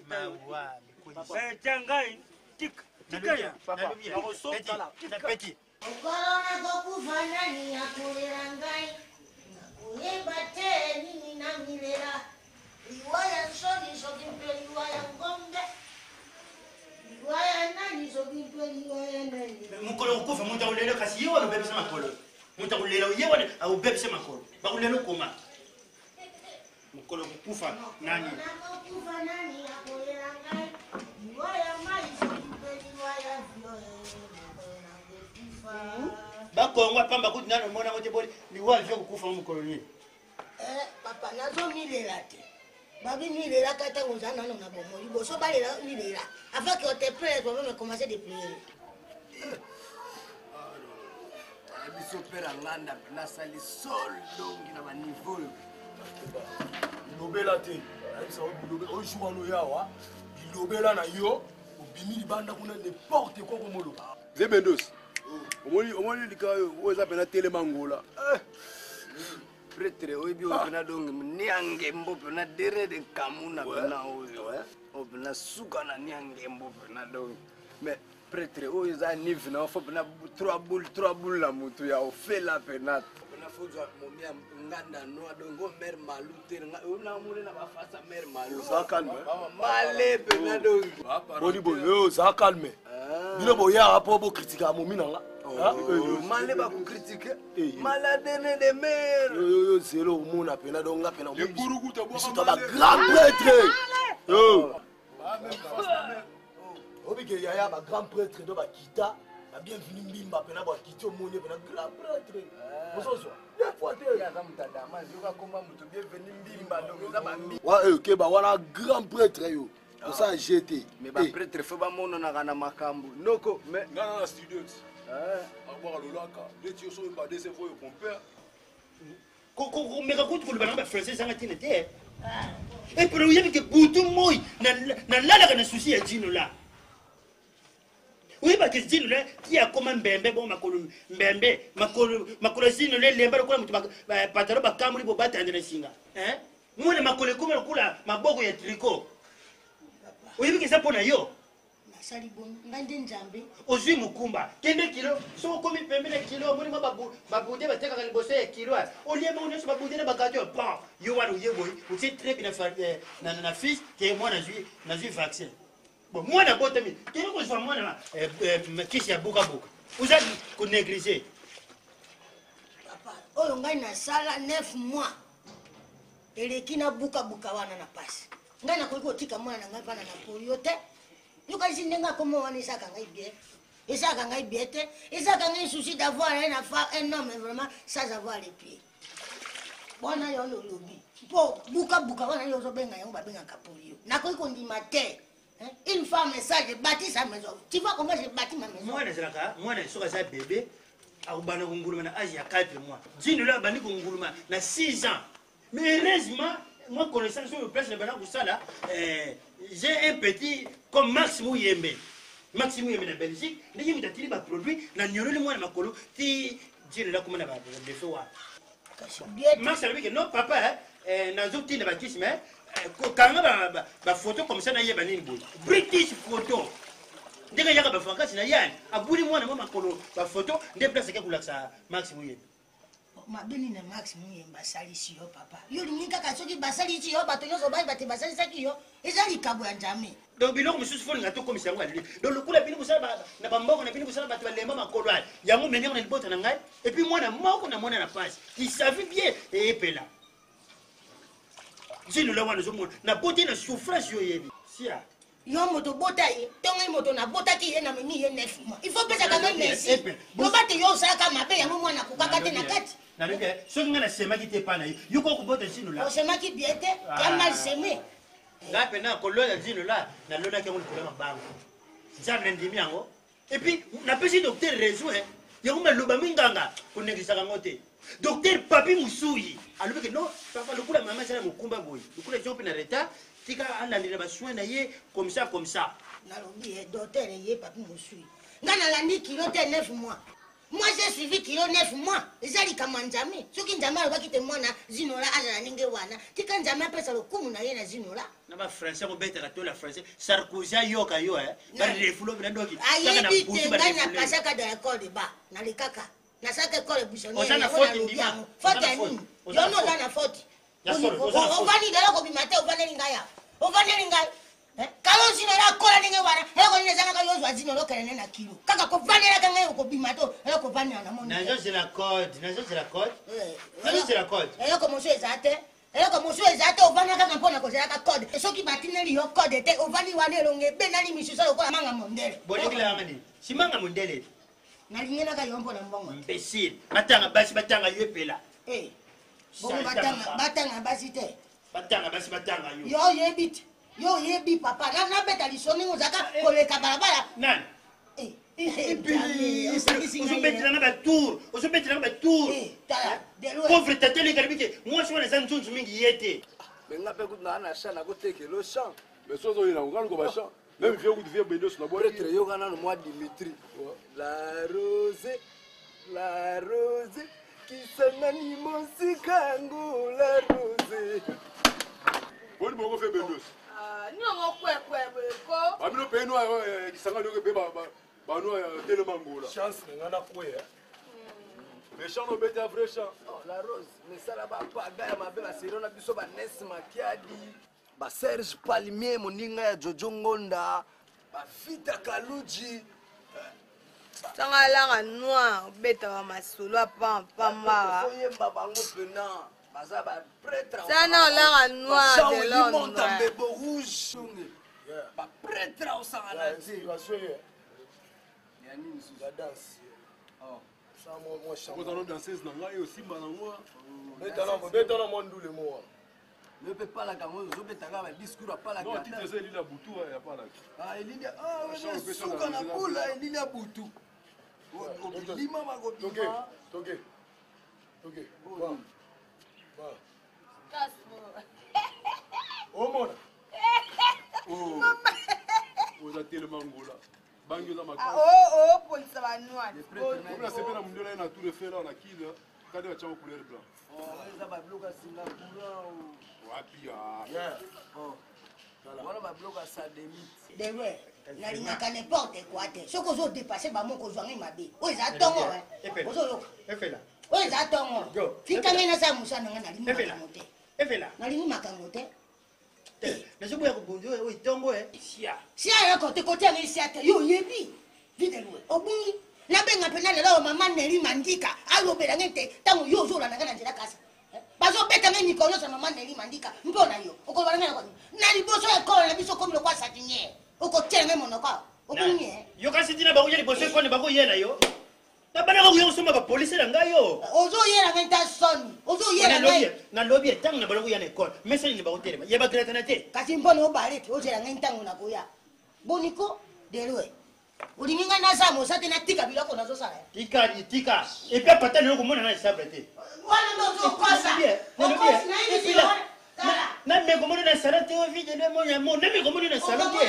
Mawa mikoli. Beta ngai. Tika ya. Papa. Ngo sota la. Peti. Ukolona kokufa nani yakulira ngai. Nakuyeba te nini namilera. Liwaya nsoni sokimpe liwaya ngombe. Liwaya nani sokimpe liwaya nani. Mukolo kufa mutakulelo kasi yewa no bebesa makolo. Mutakulelo yewa au bebesa makolo. Bakulelo koma. Mukolo kufa nani. Kokufa nani yakulira ngai. Liwaya mai sokimpe liwaya vyoe. Bakongwa pamba kuti nano mona kuti boli liwaya vyo kufa mukolo ni. Papa nazo milela te. Babi milela kata ngozana nano na bomo. Liboso balela milela. Avant que on te prenne, toi-même commencer de prier. Biso pera nganda na sali sol dongi na niveau. Lobela te. Aisa lobela o jour no yawa. Lobela na yo, obimi libanda kuna n'importe quoi comme lo. Zebendos. Omoni likayo oza pena tele mangola. Pretre oyebi opena dongi niangembo pena dere de kamuna pena oyo. Opena suka na niangembo pena dongi. Mais pretre oyo za nive na fo pena 3 boules la mutu ya ofela pena. Pena fozwa momia nganda no dongo mer malu ter na mule na ba fasa mer malu. Ça calme. Malé pena dongi. Boni boyo ça calme. Bino boya rapport bo critiquer momi nanga. Malé ba ko critiquer. Maladene de mer. Yo zéro mona pena donga pena. Le burugu te bo ba grand prêtre. Yo. Obike yaya ba grand prêtre do ba kita. A bienvenue mbimba pena ba kitio moni pena grand prêtre. Bososo. Ne fote ya za mutanda mazi yo ka komba mutu bienvenue mbimba donc za ba mbi. Wa ke ba wana grand prêtre yo. Ça jeté. Mais ba prêtre faut ba mono na kana makambu. Noko mais ngana na studio. Avoir lolaka. Les tios sont pas des fois au compère. Ko mega kutu kulibana ba français sanga tine te. Et pour y que butu moy na lala kana souci ya jino la. Oui ba que jino la qui a comme mbembe bon makolo mbembe makolo jino le lemba ko mutu pataro ba kamuli bo batandana singa. Mwana makolo kuma kula maboko ya tricot. Oui que ça pona yo. asali bon ngai nde nzambe ozwi mokumba kende kilo so okomi pembeni kilo omoni mwa babude batekaka liboso ya kilo olie bango nyonso babude na bagadio bon yo wana oye boye otie trebi na fils ke mwana nazwi vaccin bon mwana botami kende kozwa mwana kisi ya bukabuka oza konéglige papa oyo ngai nasala 9 mois eleki na bukabuka wana na pasi ngai nakoki kotika mwana na ngai mpana na polio te yokanisi ndenge akoma wana esaka ngai bien esaka ngai bien te esaka ngai souci d'avoir un homme vraiment sans avoir les pieds wana yo lolobi mpo bukabuka wana yo ozobenga yango babengaka polio nakoki kondima te une femme sage bâtit sa maison tu vois comment j'ai bâti ma maison mwana soki aza bébé akobanda konguluma na age ya 4 mois dino lo abandi konguluma na 6 ans mais heureusement moi connaissance sur le place de Bana Boussala, j'ai un petit comme Max Mouyembe. Max Mouyembe en Belgique, il y a des produits, il y a des makolo, qui dit là comment on va le faire. Max a dit que non, papa, n'a pas dit de mais quand on a une photo comme ça, il y a une British photo. Dès qu'il y a une photo, il y a une photo, déplace que Max Mouyembe. mabeni na Max Muyemba salisi yo papa yo lingi kaka soki basalisi yo bato nyonso bayi bate basalisaki yo eza likabo ya njame donc biloko mosusu fo linga tokomisa yango alili donc lokula bini kosala na bamboko na bini kosala bato balemba makolo ali yango menengo na libota na ngai epuis mwana moko na mwana na pasi qui savait bien eyepela zino la wana ozomona na boti na souffrance yo yebi sia yo moto bota ye tongai moto na botaki ye na meni ye 9 mois il faut pesa kanga merci bobate yo osaka mabe yango mwana kokaka te na kati na lobi soki nga na semaki te pana yo ko kobota zino la osemaki bien te ya mal semé nga pena kolola zino la na lonaki yango likolo ya mabango nzambe na ndimi yango epuis napesi docteur raison yango maloba minganga konekisaka yango te docteur papi musuyi alobi ke non papa lokula mama asala mokumba boye lokula ezo mpe na retard tika alandela basoin na ye comme ça nalobi docteur ye papi musuyi nga nalandi kilo te 9 mois moi j'ai suivi kilo 9 mois ezali kama njami soki njami alobaki te mwana zinola azala ndenge wana tika njami apesa lokumu na ye na zinola na bafrançais kobetaka to la français sarkozy ayoka yo barefulo bina doki ayebi te ngai napasaka de l'école de bas nalikaka nasaka école buissonnière faute ya nini yono oza na faute ovandi lelo kobima te ovandeli ngai ya ovandeli ngai kalo zinola akola ndenge wana eloko nini ezangaka yozwa zinola okelene na kilo kaka kovandelaka ngai okobima to eloko vandela na moni nazozela code eloko mosu eza te eloko mosu eza te ovanda kaka mpona kozelaka code soki batineli yo code te ovandi wana elonge ebenani misusu lokola manga mondele bolekelanga nini simanga mondele nalingelaka yo mpona mbongo imbécile batanga basi batanga yo epela bongo batanga basi te batanga basi batanga yo yo yebi te yo yebi papa nabeta liso ndenge ozaka koleka balabala nani ozobetelanga batour pauvre tate lekalibi ke mwasi wana eza nzunzu mingi ye te menga mpe kutu naa na champ nakotekelo champ mais so ozoyina kokaluka bachamp même vie okutu vie bendoso na pretre yoka nano mwa Dimitri la rose kisangani mosikango la rose boni bongo fe bendoso niongo kwekwebeko bamino peno kisangani oke pe bano telema ngola chance nenga na kweya mais champ no bete vrai champ la rose mesala bapaga ya mabe basero na biso banes makiadi baserge palmier moninga ya jojo ngonda bafita kaluji sangalanga noir obetaka masolo apampamaka oyemba bango pena baza bapretre sana olanga noir de londres rouge bapretre osangana la danse. Ça, moi, je vous allez danser dans la aussi, moi. Bête dans mon doule, moi. Ne peut pas la gamme, je vais t'avoir un discours à pas la gamme. Non, tu faisais l'île à Boutou, il n'y a pas là. Ah, il y a un souk à la boule, il y a Boutou. Lima ma go. Ok. Oh, mon. Oh. Vous êtes tellement gola. Bangi za makao. Oh, polisa banwa. Kuna sepena mndola na tout le fer là na kile. Kade wa chama couleur blanc. Oh, za ba bloka singa courant. Wapi ya. Oh. Voilà ma bloka sa demi. Dewe. nalingaka n'importe quoi te soki ozodepase bamoko ozwangi mabe oyo eza ntongo ozoyoka oyo eza ntongo fitangai nasala mosala nanga nalingi makango te nalingi makango te nazoboya kobonzi oyo ntongo sia yoko te kotianga isia te yo oyebi videloe obungi nabenga mpena lelo mama neli mandika alobelanga ete ntango yo ozolandanga na nzela kasi bazobetanga mikolo nyonso mama neli mandika mpo na yo okobalanga na liboso ya ekolo na biso komi lokwa satiniere okotielanga monoko obungi yo kasi ntina bakoya liboso ekone bakoyela yo nabanaka koya kosomba bapolisi na ngai yo ozoyelanga nta soni ozoyelanga nalobi etango na baloko ya na ekole mesalini bakotelema ye bagretana te kasi mpona obale te ozelanga ntango na koya boniko deloe olingi ngai nasala mosa te natika biloko nazosala tika epi apata lelo komona na esabre te wana nozokosa namekomoni na sala te ovide nemonyamo namekomoni na sala te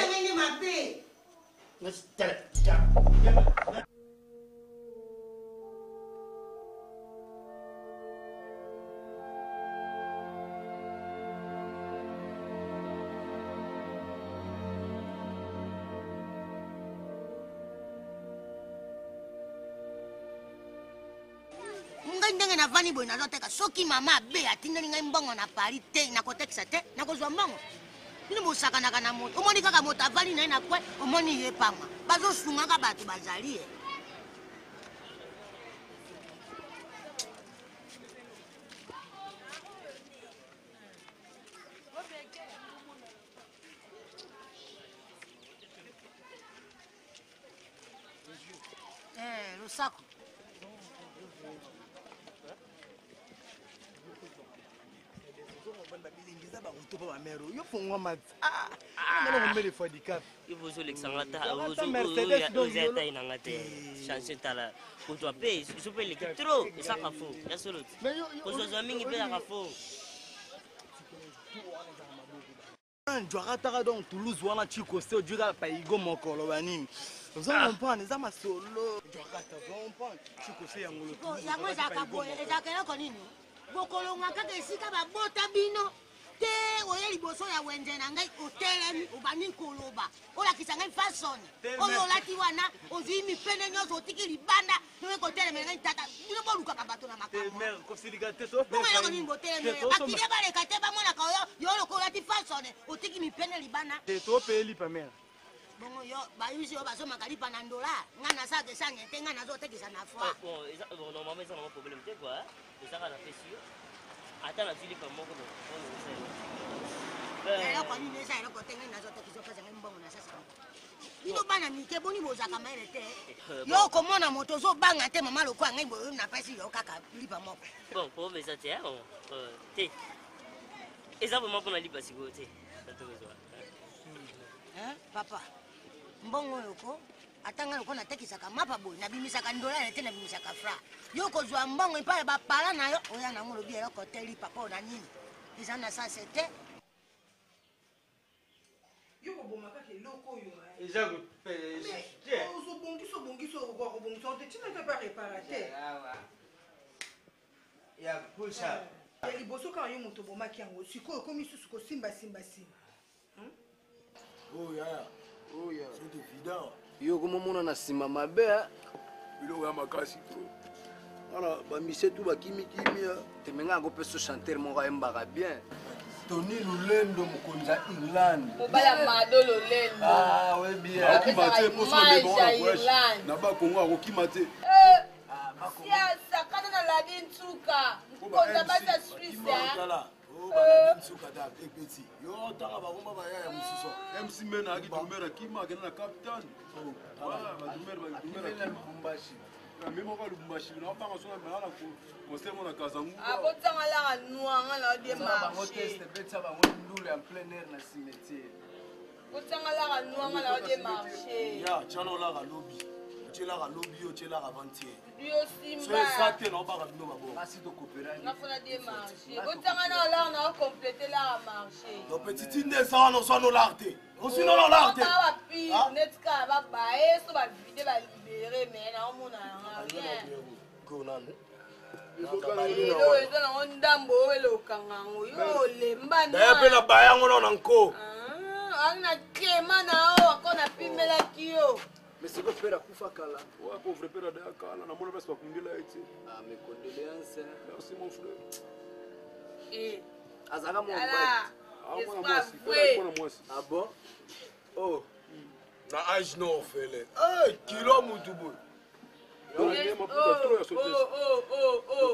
ndenge navandi boye nazoteka soki mama abe atindeli ngai mbongo na paris te nakotekisa te nakozwa mbongo bino bosakanaka na moto omoni kaka moto avandi na ye na kwe omoni ye pamba bazosungaka bato bazali ye lusako yo fungwa mat mwana ngomele fois di cap ivo zo lexanga ta ozo ta inanga te chance tala kutwa pe super leki trop isaka fo ya solo ozo mingi pe ya fo njwakataka donc toulouse wana chikose ojika paigo mokolo banini ozokompane eza masolo njwakata ozokompane chikose yango ezaka boye ezaka eloko nini bokolonga kaka esika babota bino te oye liboso ya wenze na ngai otelemi obandi koloba olakisa ngai fasoni oyo olati wana ozwi mipende nyonso otiki libanda noye kotelemela ngai tata bino bolukaka bato na makambo nini botelemi bakilie baleka te bamonaka yo loko olati fasoni otiki mipende libanda bongo yo bayusi yo bazomaka lipa na ndola ngai nasaka esange te ngai nazotekisa na foi normalement eza nango problème te quoi ezaka na pesi yo ata nazwi lipa moko eloko nini eza eloko te ngai nazotekisa opesa ngai mbongo na sasa bino bana mike boni bozaka maele te yo okomona moto ozobanga te mama lokola ngai boyo napesi yo kaka lipa moko bon problème eza te te eza vraiment mpona lipa sikoyo te papa mbongo oyo ko atanga loko natekisaka mapa boye nabimisaka ndolare te nabimisaka fra yo kozwa mbongo epai bapala na yo oya nango lobi eloko te lipa mpo na nini eza na sase te yo kobomaka eloko oyo eza ozobongisa okobongisa te tina te pa repara te ya pulsa ya liboso kaka yo moto obomaki yango sikoyo okomi susu kosimbasimba oya c'est évident yo komomona na nsima mabe biloko ya makasi to wana bamise tu bakimikimia temengaka mpe so chanteur moko ayembaka bien Tony Lulendo mokonzi ya England mobala mado lolendo akokima te mpo so ndenge wana voyage na bakongo akokima te siasa kana na ladi ntuka mokonzi abasa swisse yo tanga bakoma bayaya mosusu mc mena aki dumera kima akenda na capitaine badumera mi moko ya lubumbashi naobanga so na melana conseil mo na kazangu abotangalaka nwanga na otangalaka nwanga na odemarché tiana olaka lobi otielaka lobi otielaka vantier yosimba te naobaka bino nafona demarché otangana olaka na ocomplételaka marché petiti nde esana oswana olaka te osinona olaka te bapire neti kaka babaye so bavide balibere me naomona yanga rien lelo eza nango ndambo oyo elokanga yango yo olemba mpe na bayango nao na nko ana krema na o akona pimelaki yo. Mais c'est votre père a kufa kala. Ouais, pauvre père de kala, na mona basi bakundela eti. Ah, mes condoléances. Merci mon frère. Eh. Azaka mon Ala. Ah bon? Oh. Na âge non fele. Eh, kilo mutu boy. Oh.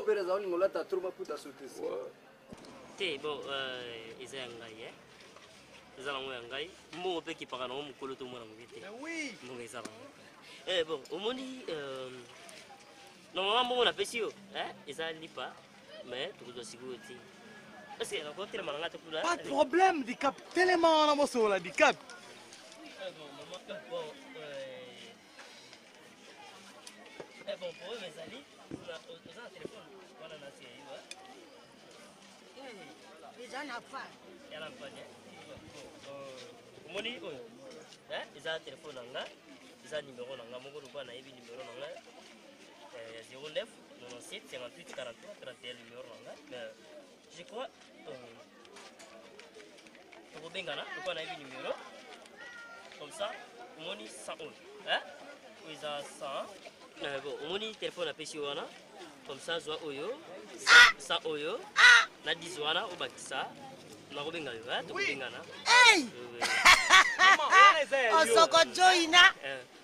Père azali ngolata trop maputa sauter. Te bon eza ya ngai eza nango ya ngai mbongo mpe kipaka nango mokolo tomona moke te mbongo eza nango bon omoni normalement mbongo napesi yo eza lipa mais tokozwa sikoyo te parce que nakotelema na ngai te kuna Pas de problème, di cap. Tellement na mosola di cap. Bon, pour eux, mes amis, on a un téléphone, on a un série, Eza na fa. Il y a la panne. Moni, ils ont un téléphone, ils ont un numéro, ils ont un numéro 09 97 58 43 31 numéro. Je crois pour Bengana, nous avons un numéro. Comme ça, Moni 101. Ils ont 100. Bon, Moni téléphone à Peshiwana. Comme ça, Zoa Oyo, 100 Oyo. Na dizwana obakisa na kobenga yo to bengana hey osoko joina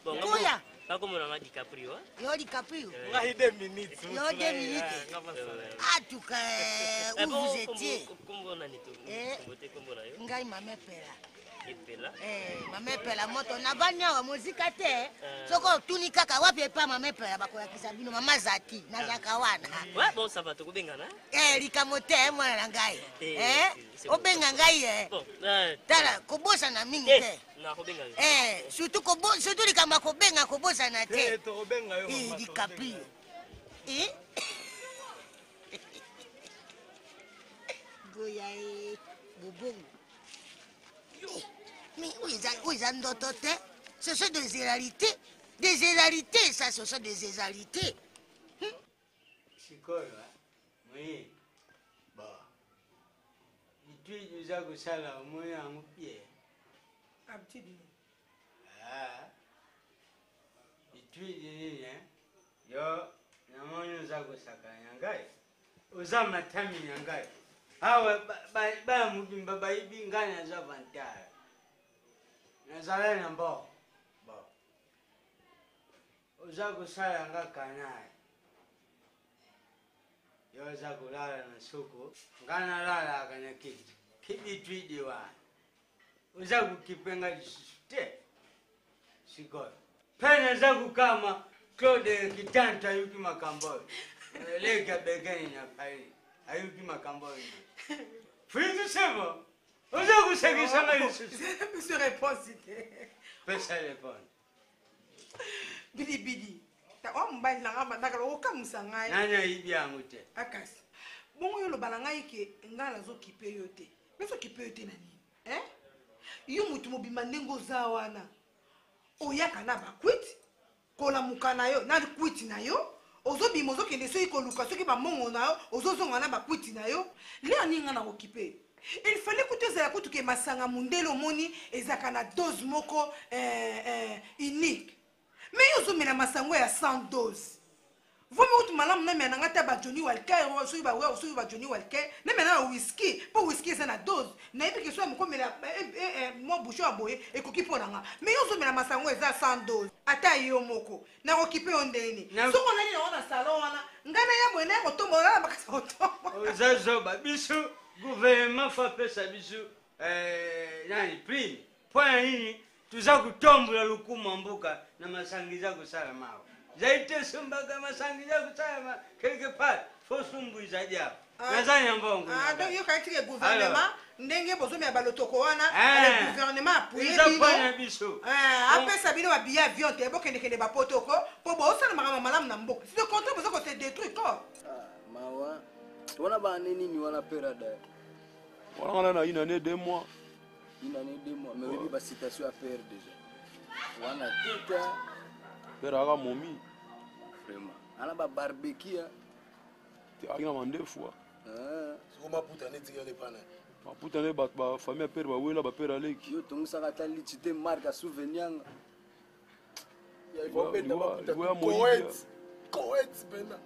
kuya bakomona na DiCaprio yo DiCaprio ngai 2 minutes yo 2 minutes ah tu que où vous étiez kombo na nito kombo na yo ngai mame pela epela mame pela moto na banyawa muzika te soko tuni kaka wapi epa mame pela bakoyakisa bino mama zati na zakawana ouais bon ça va to kobenga likamote mwana na ngai obenga ngai tala kobosa na mingi te na kobenga surtout likamba kobenga kobosa na te to kobenga yo mama DiCaprio goya bobongo mais où ils ont d'autres. Ce sont des réalités. Des réalités, ça, ce sont des réalités. Chikolo, oui. Bon. Tu es déjà que ça là, moi, à mon pied. Abtidi. Ah. Tu es déjà, hein? Yo, non, nous avons ça quand yangai. Uzama tami yangai. Awa, ba mubimba ba ibi nganya za vantara. Nazala na mbo. Bo. Uzago sala nga kanai. Yo zago lala na soko. Ngana lala kana kiti. Kiti twidi wa. Uzago kipenga disute. Sigol. Pena zago kama Claude Kitanta yuki makambo. Lega begani na pai. Ayuki makambo. Fitu sebo. Uzago segi sanga disute. Monsieur répondite. Pesa répondre. Bidi bidi. Ta o mbali na ngamba nakala o kamusa ngai. Nanya ibi amute. Akasi. Bongo yo lo bala ngai ke ngala zo kipe yo te. Meso kipe yo te na nini? Yo mutu mobima ndengo za wana. Oyaka na bakwiti. Kola mukana yo na kwiti na yo. Ozo bimo zo kende so ikoluka soki ba mongo na yo, ozo zonga na bakwiti na yo. Le aninga na okipe. Il fallait que tu aies écouté que masanga mundelo moni ezaka na dose moko unique. Mais yo mena masango ya 100 doses. Vous me dites malam na mena ngata ba Johnny Walker o so ba we so ba Johnny Walker na mena whisky, po whisky c'est na dose. Na ebi ke so mo komela mo bouchon aboye e koki pona nga. Mais yo mena masango eza 100 doses. Ata yo moko na okipe ondeni. So ko nani na wana salon wana ngana ya mwene ko tombo na bakasa otombo. Ozazo ba bisu gouvernement fa pesa bisu nani prime. Point nini tuza kutombola lukuma mboka na masangiza kusala mawe. Zaite sumbaga masangiza kusala quelque part faut sumbuiza dia. Nazanya mbongo. Donc yo kaiti ke gouvernement ndenge bozomi ya balotoko wana le gouvernement appuyer biso. Apesa bino ba billet avion te bokende kende ba potoko po bo osala makama malamu na mboka. Si le contrat bozoko se détruire quoi. Mawa. Wana ba nini ni wana perada. Wana na une année 2 mois. Une année 2 mois mais oui ba citation à faire déjà. Wana tita pera momi. Vraiment. Ana ba barbecue. Tu as une fois. Soko maputa neti yale pana. Puta ne ba famille père ba wela ba père Alec. Yo tongo saka tali chite marque souvenir. Ya il faut mettre ma puta. Koet bena.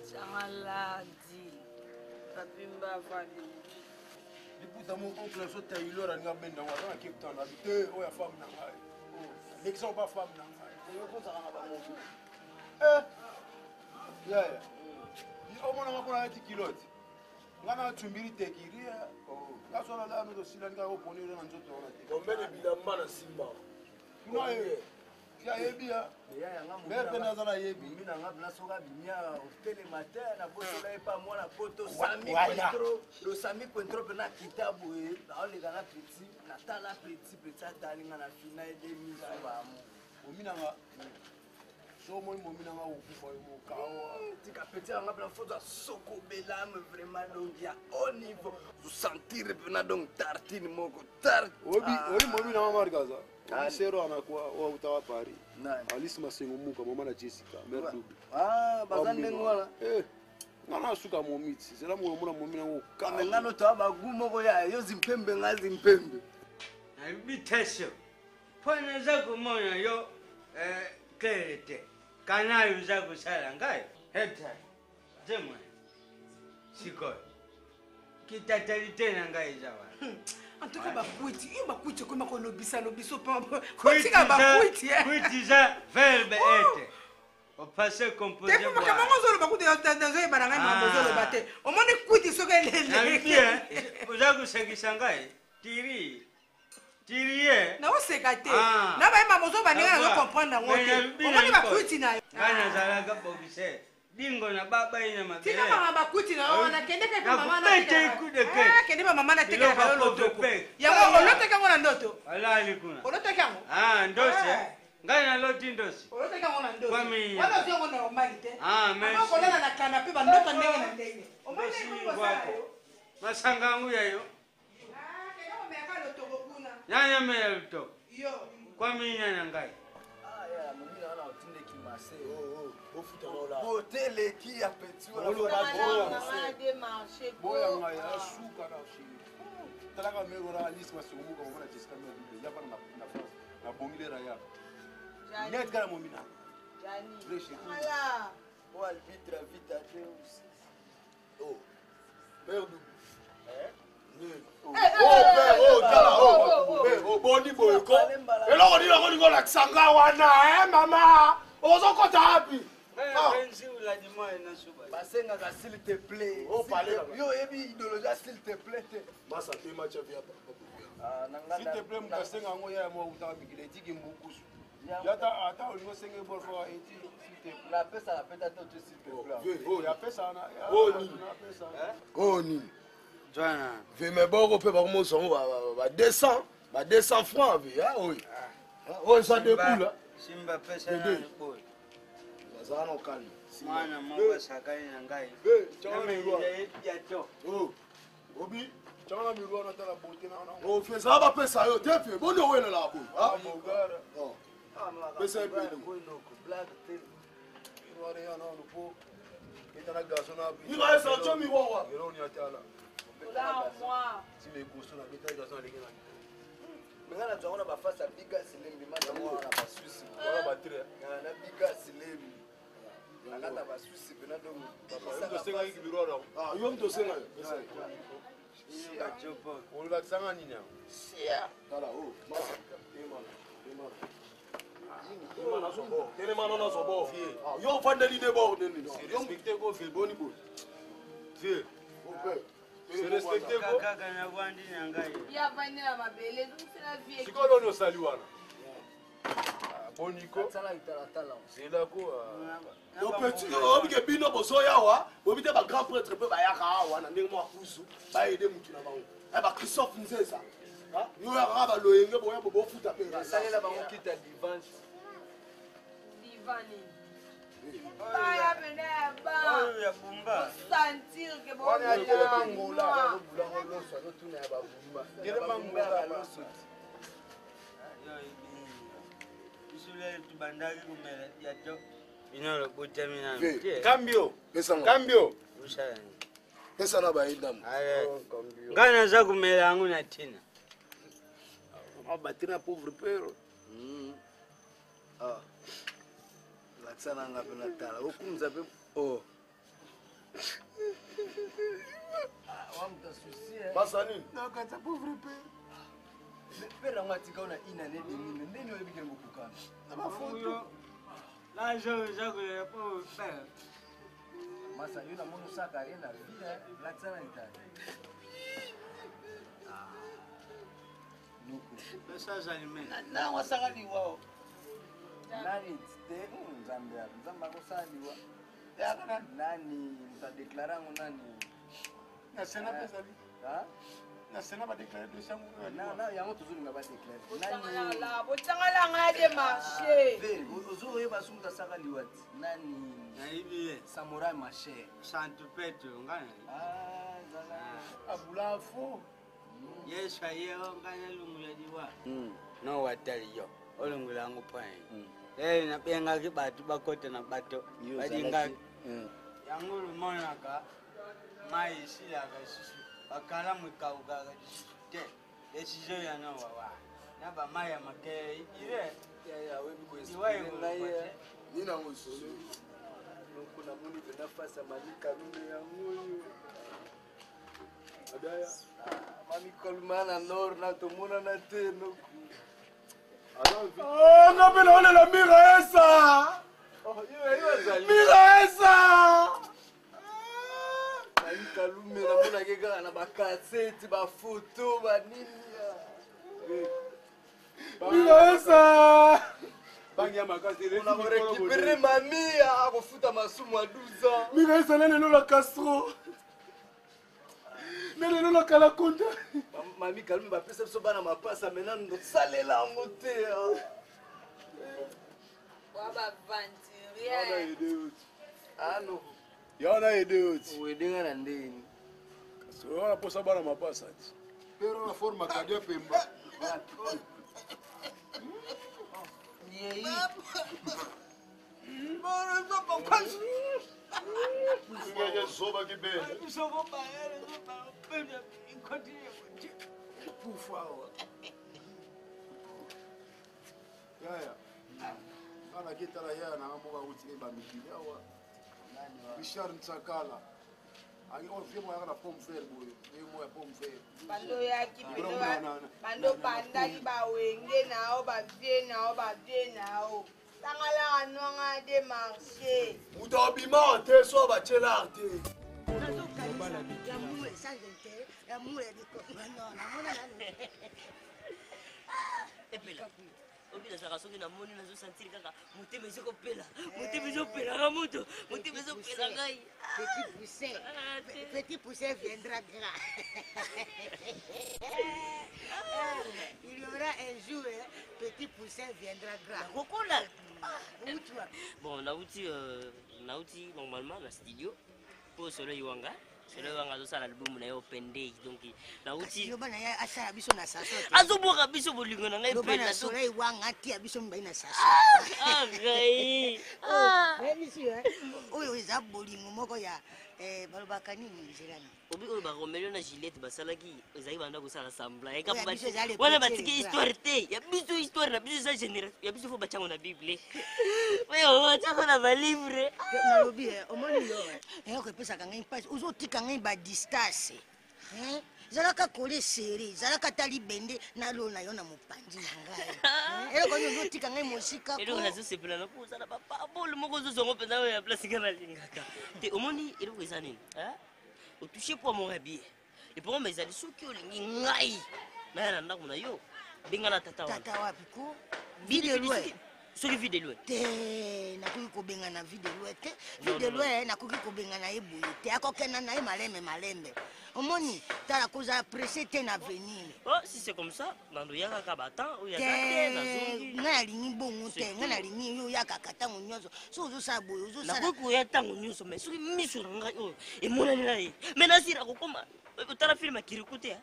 Chamaladi. Papimba fali. Puta mon oncle so ta ilora nga benda wa na Cape Town habité o ya femme na ngai. Oh, l'exemple pas femme na ngai. Yo ko saka ba mo. Yeah. Yo mona ngakona ati kilote. Ngana tumbiri tekiria. Oh, ngasola la no sila nga ko ponele na nzoto ona te. Kombele bilamba na simba. No ye. Ya yebia. Ya yanga mo. Mer pena zala yebi. Mina nga bla soka binya hotel matin na bosola epa mwana poto Sami Cointreau. Le Sami Cointreau pena kitabu e. Na ole kana petit, na tala petit atalinga na final de mise ba mo. Omina nga. So moi momina nga ukufa yo kawa. Tika petit nga bla foza soko belame vraiment donc ya au niveau. Vous sentir pena donc tartine moko tart. Obi momina nga margaza. Sero anakuwa wa utawa Paris. Alice Masengo muka mama na Jessica mère double. Bazande ngwala. Ngana suka momiti. Sela mo mona momina ngo. Ngano to abagumo ko ya yo zimpembe ngazi mpembe. Na bitasho. Pona zako mona yo clarity. Kana yuza kusala ngai. Heta. Jemwe. Siko. Kitatali tena ngai zawa. En tout cas, bakuiti, il bakuiti comme on lobisa lobiso pas. Kuiti ka bakuiti. Kuiti za verbe être. Au passé composé. T'es pas comment on zolo bakuiti dans un baranga mambo zolo bate. Au moins kuiti so que les. Vous avez sekisa ngai. Tiri. Tiriye. Na osekate. Na ba mambo zo baninga na comprendre ngote. Au moins bakuiti na. Kana zala ka bobise. Dingo na baba ina mabele. Tika mama bakuti na wana kende ka mama na tika. Kende mama na tika ka loto. Yango olote ka ngona ndoto. Ala alikuna. Olote ka ngo. Ndose. Ngana loti ndosi. Olote ka ngona ndoto. Kwami. Wana sio ngona normalite. Merci. Mama kolala na kanape ba ndoto ndenge na ndenge. Omane ko kwako. Masanga ngu yayo. Kende mama ya loto kuna. Nyanya me loto. Yo. Kwami nyanya ngai. Ya mumina wana otinde kimase. Ofuta lola. Hotel qui a petit wala boya nga ya suka na shiri. Talaka mego ra Alice Masengo ko mona Jessica mère double. Ya bana na France. Na bongile ra ya. Net kana momina. Jani. Aya. O arbitre vite Deus. Oh. Mère double. Boni boyko. Eloko ni loko ningo laksanga wana mama. Ozokota hapi. Benzi ula di moi na suba. Basenga ka s'il te plaît. Oh parler. Yo ebi idéologie s'il te plaît. Masa te match via papa. Nanga. S'il te plaît mkasenga ngo ya mo utaka bikile tiki mbukusu. Yata ata ulingo senge borfo eti s'il te plaît. Na pesa la peta to s'il te plaît. Oh ya pesa na. Oh ni. Joana. Ve me boko pe ba mo songo ba 200 francs vi ah oui. Oh ça découle. Simba pesa na boy. Zano kali. Mwana mongo sakali na ngai. Chana mirwa. Ya to. Oh. Obi, chana mirwa na tala bote na. Oh, feza ba pesa yo tefe. Bono wena la boy. Ah, mogara. Oh. Pesa e pele ko ndoko. Black tail. Irware ya na lupo. Itana gaso na bi. Ni ba sa chomi wawa. Yero ni atala. Là moi. Si me koso na bita gaso na lekena. Ngana tunaona bafasa biga silembi mata mwana ba Suisse. Wala batire. Na biga silembi. Nakata ba Suisse pena donc papa yo senga iki birora. Ah, yo mto senga yo. Pesa. Ba chopo. Olga tsanga nini ya? Sia. Tala oh. Masa. Ema na sobo. Telema na sobo fie. Ah, yo fande li de bord de ni. Yo respecte ko fe boni bo. Fie. Ope. Se respecte ko. Kaka na kwandi na ngai. Ya vanila mabele, c'est la vie. Sikolo no saliwana. Boniko. Tala itala tala. C'est là quoi. Yo petit obike bino boso yawa, obite ba grand prêtre pe ba yaka awa na ndenge mo akusu, ba aider mutu na bango. Eh ba Christophe Nzeza. Ha? Yo ya raba loyenge boya bo futa pe. Salela bango kita divan. Divani. Baya beneba. Oh ya bumba. Sentir que bon. On a tele mangola, no bulango lo so no tuna ya ba bumba. Tele mangola lo so. Isule tubandaki kumela ya to. Inalo butamina. Cambio. Cambio. Ushalani. pesa na baindamu ngai naza kumela yangu na tina abatina pauvre pero laksana ngapi na tala okumza pe basa nini nakata pauvre pero pera ngatika una ina ne demine ndeni oyebike ngokukana na bafoto lazo zakulela pauvre masa yuna mono saka arena vile laksana itali nuku pesa zalimena na wasakaliwa nani te nzambia nzamba kusaliwa yakana nani mtadeklara nani na sena pesa bi na sena ba déclarer de changu na yango tuzuni ngaba déclarer botangala ngade marché ozo yeba sumuta sakaliwa nani naibiye samurai marché santu petro ngana zala abulafo yesu ayeo ngana lungula diwa no wataliyo olungula yangu pai leo napenga kibatu bakote na bato badinga yangu lumonaka mai silaka sisi bakala mwikaugaga te esizo yana wawa naba maya make ile ya webi ko isiwe nina ngoso kuna muni tunafasa malika nume ya nguyu adaya mami kolmana nor na tomona na teno ngapela wale la mira esa mira esa malika lume na mona keka na bakaseti bafoto banini mira esa bangi ya makasi on a récupéré mamie à refuta masumu à 12 ans mira esa nene no la Castro nene no la Kalakonda mami kalumi bapesa biso bana mapasa maintenant ndo salela yango te ano yana ede oti wedenga na ndeni so wana posa bana mapasa ti pero na forma kadia pemba yei ngeke zoba kibele yaya ana kitala yaya na ngamoka ukuthi ebambikile awa Richard Ntsakala angi on vie moya na pomme verte boye moya pomme verte bando yaki bando bandaki bawenge nao bavie nao tangala anwanga de marché mutu abima te so bachela te obila saka soki namoni nazosantiri kaka motema ezopelaka moto motema ezopela ngai Petit poussin viendra gras. Il y aura un jour, petit poussin viendra gras. Bon, nauti normalement na studio pour Soleil Wanga. Soleil Wanga azosala album na ye open day donc nauti loba na ye asala biso na saso azoboka biso bolingo na ngai loba na Soleil Wanga atia biso mbai na saso ngai oyo eza bolingo moko ya balobaka nini zelana obi oyo baromelio na Juliette basalaki ezali banda kosala sambla wana batiki histoire te ya biso histoire na biso eza génération ya biso fo batiango na bible oyo batiango na balivre nalobi omoni yo eyoko epesaka ngai mpasi ozotika ngai badistance zalaka kole seri zalaka tali bende nalo na yo na mopanzi na ngai eloko nini ozotika ngai mosika eloko nazosepela na kozala bapabole moko ozozongo mpenza oyo ya place nga nalingaka te omoni eloko eza nini otouche po moko ya bie epongo ezali soki olingi ngai naya na ndako na yo benga na tata wapi ko video lwe soki vie de loin te nakoki kobenga na vie de loin te vie de loin nakoki kobenga na ye boye te akokenda na ye malembe omoni tala kozala presse te na venir si c'est comme ça nandoya kaka batemps oyo aza te nazongi ngai nalingi bongo te ngai nalingi yo oyakaka ntango nyonso so ozosala boye nakoki koya ntango nyonso mai soki miso na ngai oyo emonani na ye mai nasira kokoma otala filme akiriku te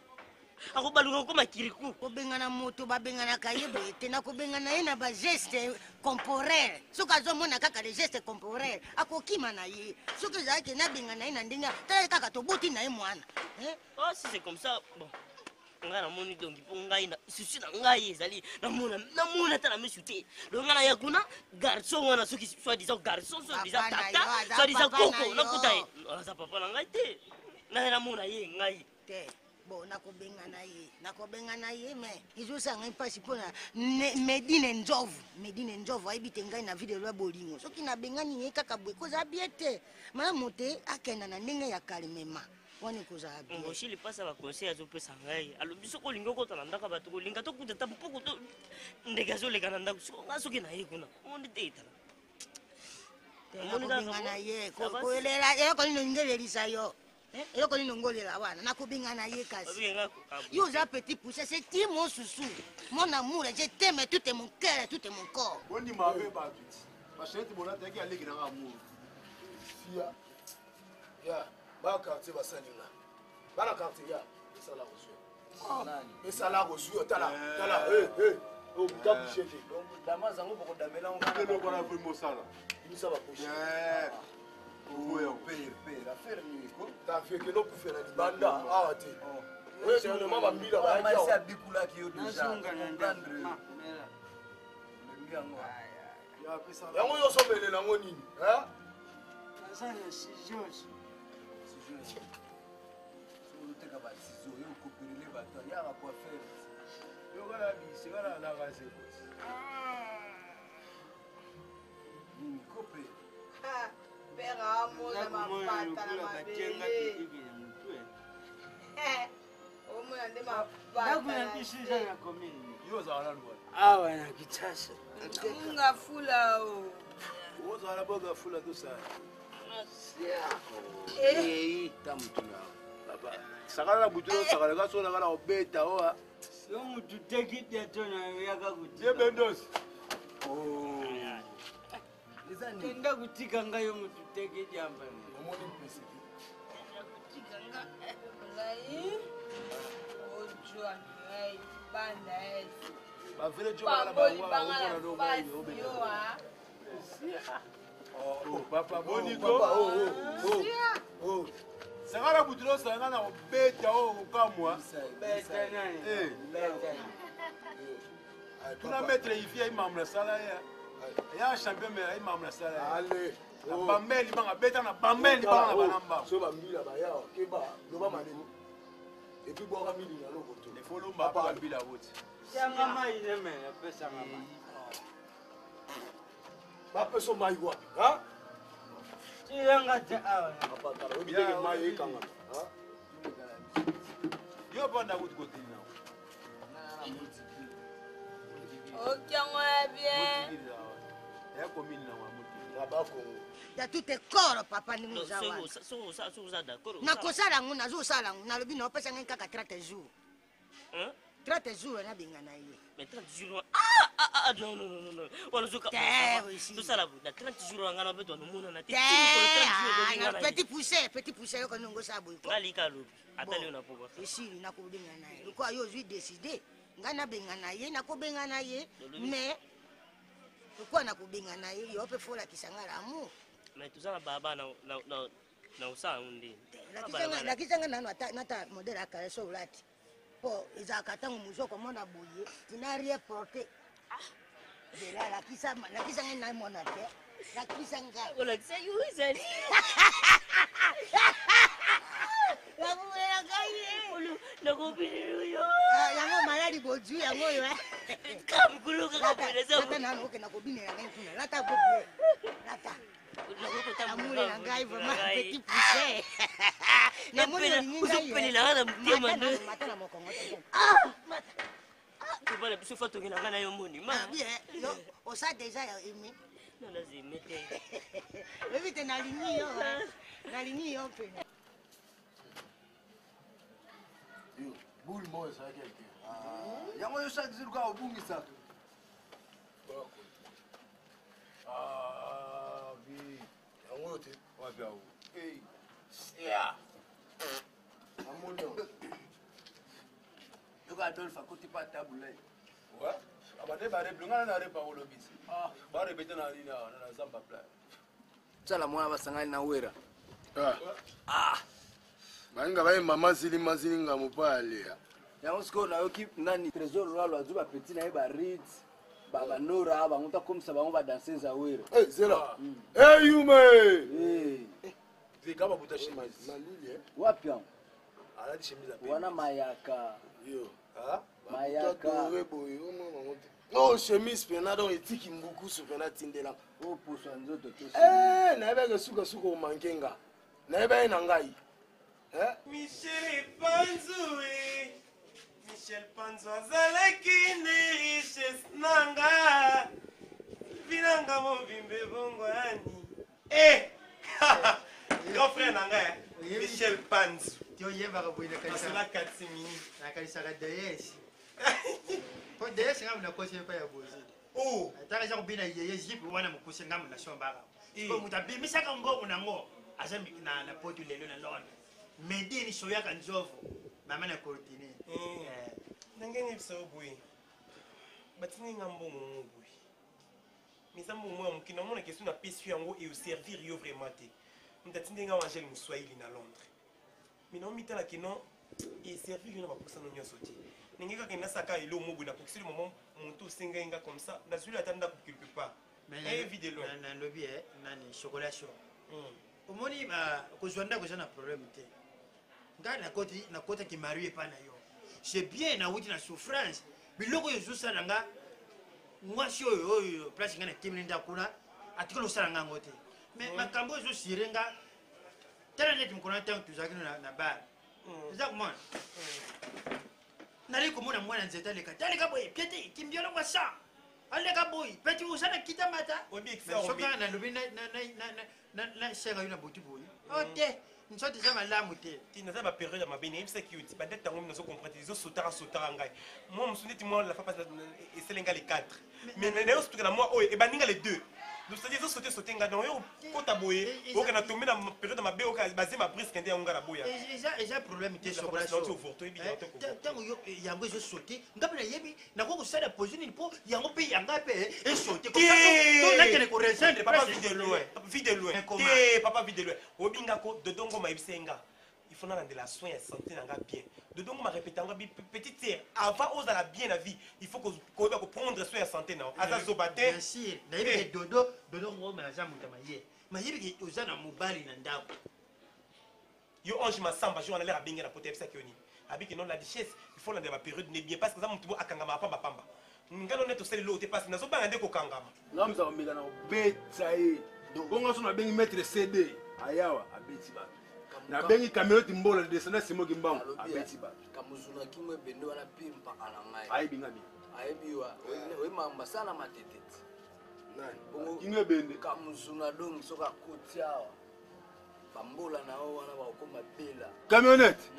akobaluka koma kiriku kobengana moto babenganaka ye boye te na kobengana ye na bageste corporel soki azomona kaka le geste corporel akokima na ye soki ezalaki nabengana ye na ndenge tala kaka toboti na ye mwana oh si c'est comme ça bon ngai namoni donki mpo ngai susi na ngai ezali namona ata na misu te donc ngai naya kuna garçon wana soki soi-disant garçon soi-disant tata soi-disant koko nakuta ye aza papa na ngai te ngai namona ye ngai te bon nakobengana ye mais ezosanga mpasi mpona medine nzovu ayebi te ngai na video ya bolingo soki nabengani ye kaka boye kozala bie te malamu te akenda na ndenge ya kalimema wana kozala bie ngoshili mpasi baconseil azopesa ngai alobi soki olingi okota na ndako ya bato kolinga tokuta ta mpoko ndenge azoleka na ndako ngai soki na ye kuna omoni te etala nakobengana ye koelela eloko nini olingi elelisa yo eloko nini ongolela wana nakobengana ye kasi yo oza petit pousse c'est ti mon susu mon amour je t'aime tout est mon cœur tout est mon corps boni mabe batuti basheti bona teki aleki na amour fia ya ba quartier basalinga bana quartier ya sala reçu esala reçu tala o tabuchete dama zango boko damela on kelo bana fu mosala imisa ba poche ouais on paye affaire niko ta fait que non pour faire la banda ah ti oui c'est le mama mila ba ya ça bikula ki yo déjà comprendre yango yo sobelela ngo nini hein ça c'est George uteka ba sizo yo kopirele bato ya ba quoi faire yo kala bisi kala la gaze ni kopé pera mona mapata na mabele omona nde mapata yo zala lwa awa na kitasa ngafula o wo zala boga fula to sa tamutuna baba sakala buturo sakala ka sona kala obeta oa yo mutu tekiti atona yaka kuti ye bendos tenda kutika ngayo mutu tekiti amba omoni pesi kutika nga lai ojwa ngai banda esi ba vile jo bala ba wa omona do ba yo papa boniko sakala buturo sanga na obeta o kamwa beta nani beta tuna mettre ifia imamla sala ya champion me imamla sala ale bambeli banga beta na bambeli banga banamba so bambila ba ya keba no ba mane et puis boka mili na loko to le folo mba ba bila wote yanga mai ne me pesa ngama ba peso mai wa ha yanga ta awa papa kala obi teke mai e kanga ha yo banda wote kote na ok moi bien ya komini na wamuti babako ya tout est corps papa ni muzawa soza d'accord nakosala ngo nazosala ngo nalobi na opesa ngai kaka 30 jours 30 jours nabengana ye mais 30 jours non wana zoka tosala na 30 jours anga na beto nomona na te petit poussé yo kono ngosala boy ngalika lobi ata leo na poko esili nakobengana ye ko yo zui décider ngai nabengana ye nakobengana ye mais pourquoi nakobengana ye yo pe fola kisanga l'amour mais tozala baba na usala undi lakisanga nano nata modèle akala so ulati po ezalaka ntango mozoko mona boye tina rien porté dela lakisanga namona te lakisanga olakisa yo ezali nakobiniluyo yango maladi bozu yango oyo kamkulukaata nano okenda kobinela ngai kuna lata boye lata amulela ngai vraiment petit poussé namoni olingi na motema mata na mokongo tobala biso fa tokenda ngai na yo moni osa déjà aimé nazime te oyebi te nalingi yo mpe boule moi ça quelque yango yo chaque jour ka obungisa vi yango te wapi au ya amono to fa côté pas table. Ouais. Abade ba rep nga na rep ba lobisi. Ah, ba repete na nini na zamba pla. Tsala mwana basangani na wera. Ah. Banga ba mama zili nga mopale. Ya usko na yoki nani trésor lalo azuba petit na ba Ritz. Baba Nora ba muta comme ça ba on va danser za wera. Eh zela. Eh yume. Eh. Vika ba buta chemise. Malili Wapi on? Ala di chemise a Wana mayaka. Yo. Ah? Mayaka. Oh, chemise pena donc etiki mbuku so pena tindela. Oh, pour son nzoto to. Eh, na ebe suka mankenga. Na ebe na ngai. Eh? Michel Panzoui. Michel Panzo azalaki ne richesse nanga. Vinanga movimbe bongo ani. Eh! Grand frère nanga. Michel Panzo. Tu oyeba kabwina kanisa. Asala 4 minutes. Na kanisa ka DS. Po DS ngam na kosi pa ya bozi. Oh, ataka za kubina yeye zipi wana mukuse ngam na shomba ka. Ko mutabi misaka mbongo na ngo. Azambi na potu lelo na lona. Medi ni shoya ka nzovu. Mama na coordine. Nangeni biso boy. Batini ngambo mo boy. Misambo mo mukina mona question na pesu yango et au servir yo vraiment te. Mtatinde nga Angel Muswahili na Londres. Mina mitala kino et servir yo na bakusa no nyoso ti. Ningeka kena saka ilo mobu na kokisi le moment monto senga inga comme ça. Na zulu atanda ko quelque part. Eh vidéo. Na lobby nani chocolat chaud. Omoni ba kozwanda ko na problème te. Ngana kota ki marié pa na yo. C'est bien na wuti na souffrance. Biloko yo zusala nga mwasi oyo place ngana kimlinda kuna atikolo sala nga ngote. Mais makambo zo sirenga tena net mkona tangu tuzaki na bar. Za kumona. Nali komona mwana nzeta leka. Taleka boy piete kimbiolo kwa sa. Aleka boy peti usana kita mata. Soka na lobi na sega yuna botu boy. Ote nsote za malamu te. Tina za ba période ma bene ibsa ki uti badeta ngom nazo comprendre izo sotara ngai. Moi msuneti moi la fa pas eselenga les 4. Mais na yo stuka na moi oyo e baninga les 2. Donc c'est dire sauter nga donc yo kota boye o kana tomber na période ma be o ka baser ma brise kende nga la boya. Eza problème te chocolat chaud. Tango yo yango zo sauter ngapi na yebi na ko sala position il po yango pe yanga pe e sauter comme ça to na kene ko resendre papa vide loin te papa vide loin obinga ko dodongo ma ibsenga il faut na de la soin santé nanga bien dodongo ma répéter nga petite sœur avant aux la bien la vie il faut ko prendre soin santé na aza zobate bien sûr na yebi dodongo ma za mutama ye ma yebi ke ozana mobali na ndako yo ange masamba jo na l'air abenga na pote ça kioni abiki non la richesse il faut na de la période ne bien parce que ça mutubo akangama pamba ngalo neto sele lo te passe nazo banga ndeko kangama ngamza omela na betsa e donc bongo so na bengi mettre CD ayawa abeti ba na bengi caméra mbola descendre simo kimbango abeti ba kamuzuna kimwe bendo wana pimpa kana ngai ai binga bi ai biwa we mamba sana matetete nani bongo kimwe bende kamuzuna dong soka kotiawa bambola na o wana ba okoma bela camionnette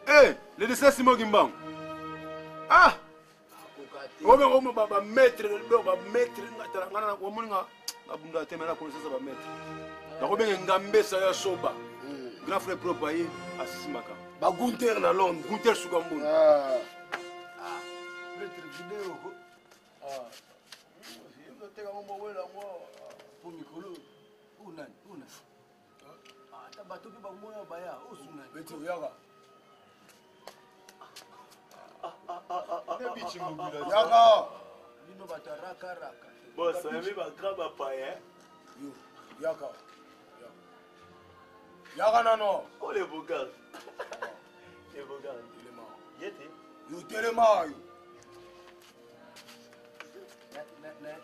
eh le descendre simo kimbango ah Omo ba maître do ba maître ngata ngana ko muninga abunda temela ko sasa ba maître na ko benga ngambesa ya soba grand frère propre ayi asisimaka ba Gunter na Londres Gunter sukambu maître vidéo ko yo teka ngombo wela ngo pour mikolo una tabatu ki ba moya baya osuna beti yaga Yaka. Bino bataraka raka. Boss, ami ba graba pa eh. Yo, yaka. Yaka nano. Oh les beaux gars. Les beaux gars, il est mort. Yete. Yo telema yo.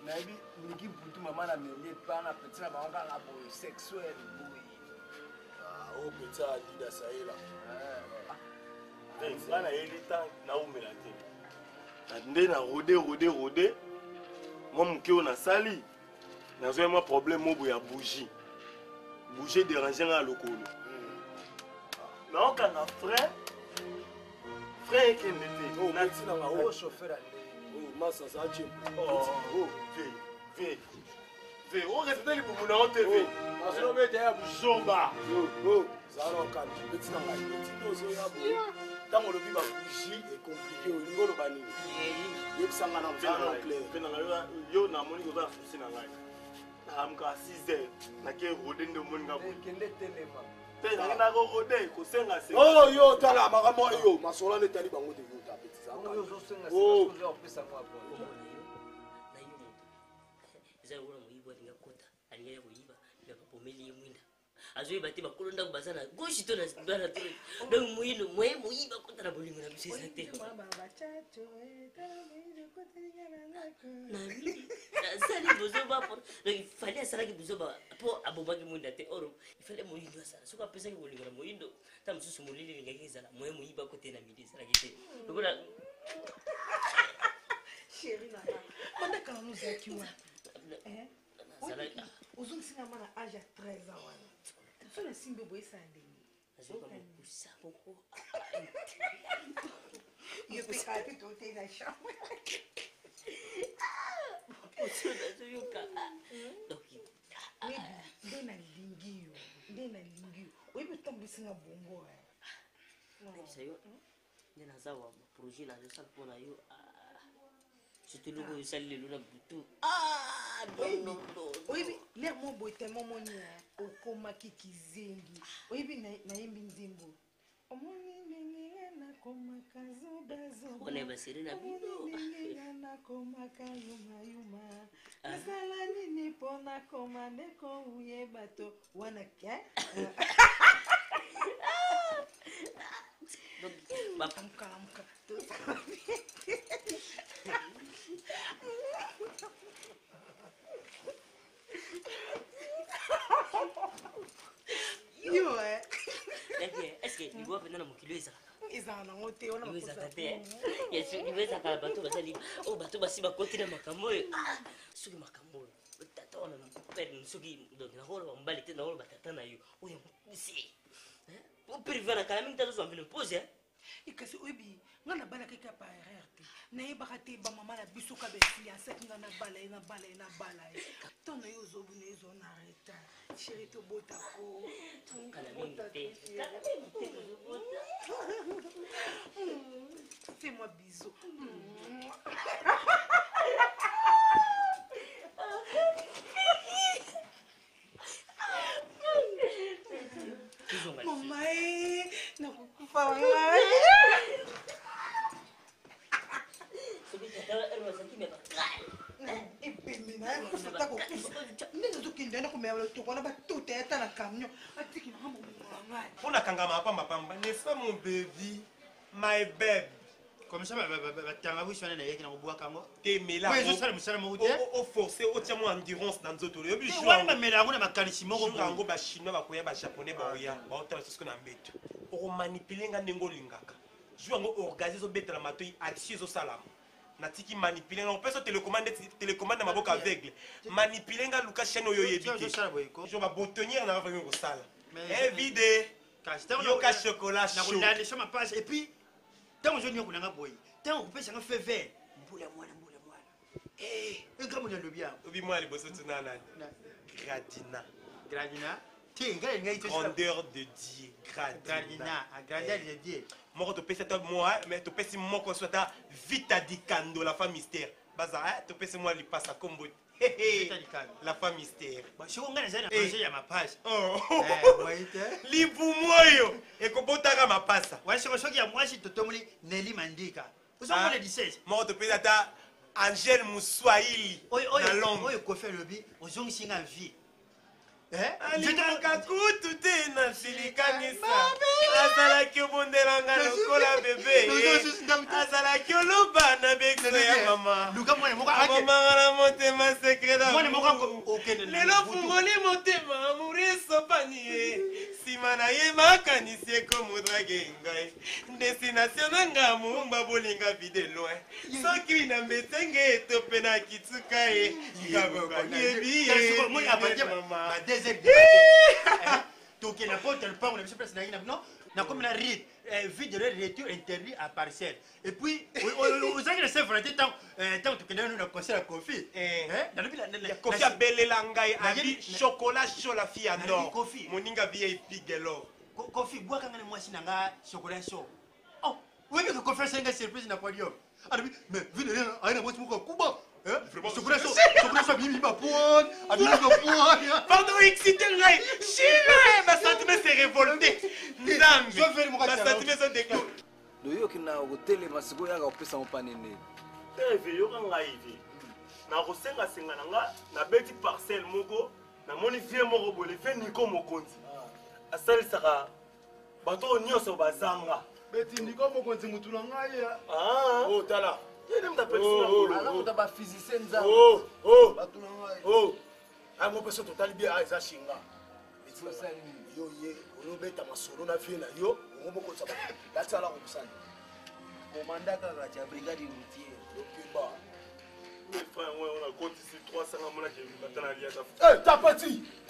Na bi niki putu mama na mele pa na petit na banga la boy sexuel boy. Ah, o petit Adidas saïla. Ngana elita na umela te. Nde na rôder moi muke on a sali na zo ma problème mo ya bougie déranger nga lokolo na okanga frère qui n'était oh na tina ma o chauffeur ale oh massa ça tient oh ve o reste li pour mon TV parce que bete ya Zoba oh zaro kan petit na ngai petit dozo ya bo ntango olobi babougie ecomplike olingi oloba nini yebisanga na mosala clair yo namoni koza na susi na ngai nalamka 6 heures nake rode nde omoni nga kende telema te nakendaka rode kosenga yo tala makambo oyo masola nde etali bango te yo tapetizaka eza lokola moyibi alinga kota alingaya koyiba bakapomeli ye mwinda azoyeba te bakolo ndako baza na gauche to na te donc moyindo moye moyiba kota na bolingo na biso eza te asali bozoba donc ifali asalaki bozoba mpo abomaki mwinda te oro ifali moyindo asala soki apesaki bolingo na moyindo ta mosusu molili elingaki ezala moye moyiba kote na midi esalaki te lokola chéri nana bandakala nozalaki wana ozongisinga ma na age ya 13 ans wana so na simbi oboyesa ndenge yo mpe kala mpe totei na chambre nde nalingi yo oyebi otambulisinga bongo nde naza wa projet nazosala mpona yo surtout loko osali lelo na butu oyebi lere mo boye tellement moni okomaki kizengi oyebi nayembi nzembo omoni ndenge nakomaka ona basere na bino nakomaka yumayuma nasala nini mpo nakoma ndeko uye bato wana ke mukalamuka yo est-ce que libo apenda na mokilo ezaka ezala nango te wana ezaka te libo ezaka na bato bazali oyo bato basi bakoti na makambo oyo soki makambo oyo tata wana pere soki donc nakola bamobali te nakola batata na yo oyo mokuse oprive na kala mingi tazozwa mbele mpose ikasi oyebi nga nabalaki kaka par erreur te nayebaka te bamama na biso ka bainfluenceki nga nabala ye ntango yo ozobuna ezo na retard chéri tobota ko fais-moi bisou mama nakukufa wangai epembe na yata kokufa nde nazokende na komela lotoko wana batuta yata na camion atiki nanga momongo ngai mpo nakanga mapambapamba n'est-ce pas mon baby my babe comme ça batanga bwisi wana nayeki na kobwaka yango temelaozosala mosala moko te oforce otia mo endurance na nzoto oyobi wana bamela yango na makanisi moko yango bachinois bakoya bajaponais baoya baotala sosiko na mbeto okomanipule nga ndenge olingaka jour yango orgase ezobetela matoi action ezosalama natiki manipule nga opesa télécommande na maboko aveugle manipule nga luka chaîne oyo oyebi te jo babotonnière na bavaki kosala evide yoka chocolat chaud mapage et puis ntango ozoni okunanga boye ntango okopesanga fe vert mbula mwana engambo na lobi yango obi mwana liboso tuna nani gradina te ngai ngai grandeur de dieu gradina grandeur de dieu moko topesi ata moa mais topesi moko so ata vita dikando la femme mystère baza topesi mwa lipasa kombo la femme mystère soko ngai nazali na projet ya mapasa libumu oyo ekobotaka mapasa soki ya mwasi totomoli neli mandika ozomona 16 moko topesi ata angele muswahili na londres oyo kofi alobi ozongisinga vie alingaka kutu te na silikanisa azalaki obondelanga lokola bebe azalaki oloba na bekso ya mamamamanga na motema sekre lelo fungoli motema amuri esopani ye nsima na ye makanisi ekomodrake ngai destination na nga mumba bolinga vide loin soki na mbesenge etope na kituka ye yebi ye mama donc na porte le pango na biso place na ina non na comme na rite vide de retour interdit à parcelle et puis aux anglais c'est vrai tant to kenda na concert à Kofi na lobi la Kofi abelela ngai abi chocolat chaud la fille adore moninga VIP gelo Kofi bois kanga na mwasi nanga chocolat chaud oh Oui, mais confesse une surprise n'a pas dit. Mais vite, aïe, moi, tu me Cuba. Je connais ça, Bibi Papouane, pardon, excité, Chine, ma sentiment s'est révolté. Ma sentiment s'est déclaré. Doyokina kotelema sikoyo yaka kopesa mopane nini tv yoka ngai hivi nakosengasenga na nga nabeti parcelle moko namoni vie moko boye vie niko mokonzi asalisaka bato nyonso bazanga beti niko mokonzi mutu na ngai ya tala yene muta bafizise nzambe bato na ngai ango peso totali bien eza shinga yo ye olobeta masolo na vie na yo omokosa batala kobusana komanda kaka cha brigade routier okeba on a continué 300 mona ke batana lia ta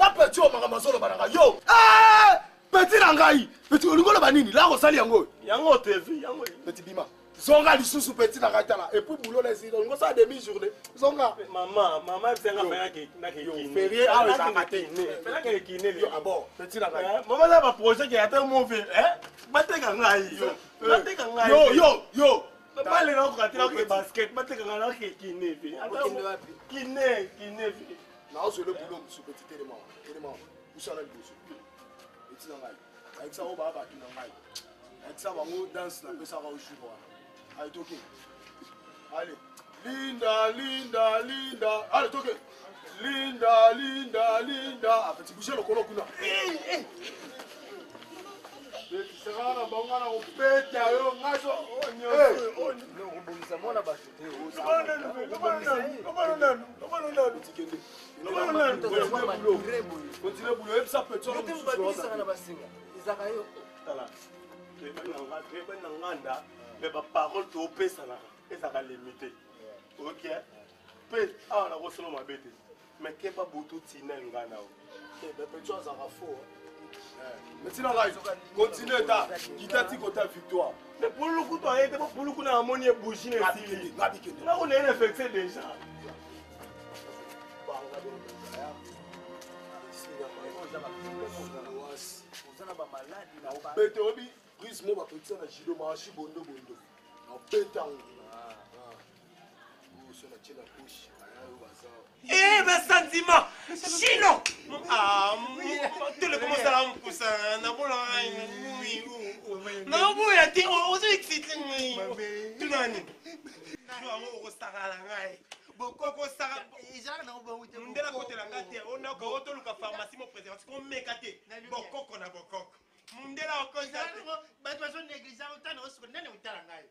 petit o maka masolo bananga yo petit na ngai petit olingolo banini la kosali yango tv yango petit bima zonga lisusu petit na ngai tala et puis boulot na esi donc ça demi journée zonga mama esenga fanya ke na ke férié a les amaté fanya ke kiné yo abo petit na ngai mama za ba projet ke ata mauvais bateka ngai bateka ngai yo bale na kokatela ke basket bateka ngai na ke kiné vi kiné na ozo le boulot musu petit élément usala liboso petit na ngai avec ça on va ba na ngai avec ça bango danse na pesa ka ojuba allez toke allez linda allez toke linda petit bouger le kolo kuna petit sera na bonga na opeta yo ngaso obongisa mwana basote continue boulot et ça peut être na basinga izaka yo tala ben nganda mais ba parole to pesa na ezaka limité OK pe na ko solo mabete mais ke ba boto tina ngana o be petit ça va faux mais sinon là continue ta kitati kota victoire mais pour le coup toi était pour le coup na amoni bougie na sili na on est infecté déjà bete obi prise mo ba petit na jido marché bondo na petango so na chela push mes sentiments chino tout le commence à me pousser na bola na boya ti o so excité tu nani tu amo ko stara ngai bokoko stara izala na obo wite ndela kote la ngate ona ko otoluka pharmacie mo préservatif ko mekate bokoko na bokoko mundela okoza bato bazo négliger utana osiko nene utala ngai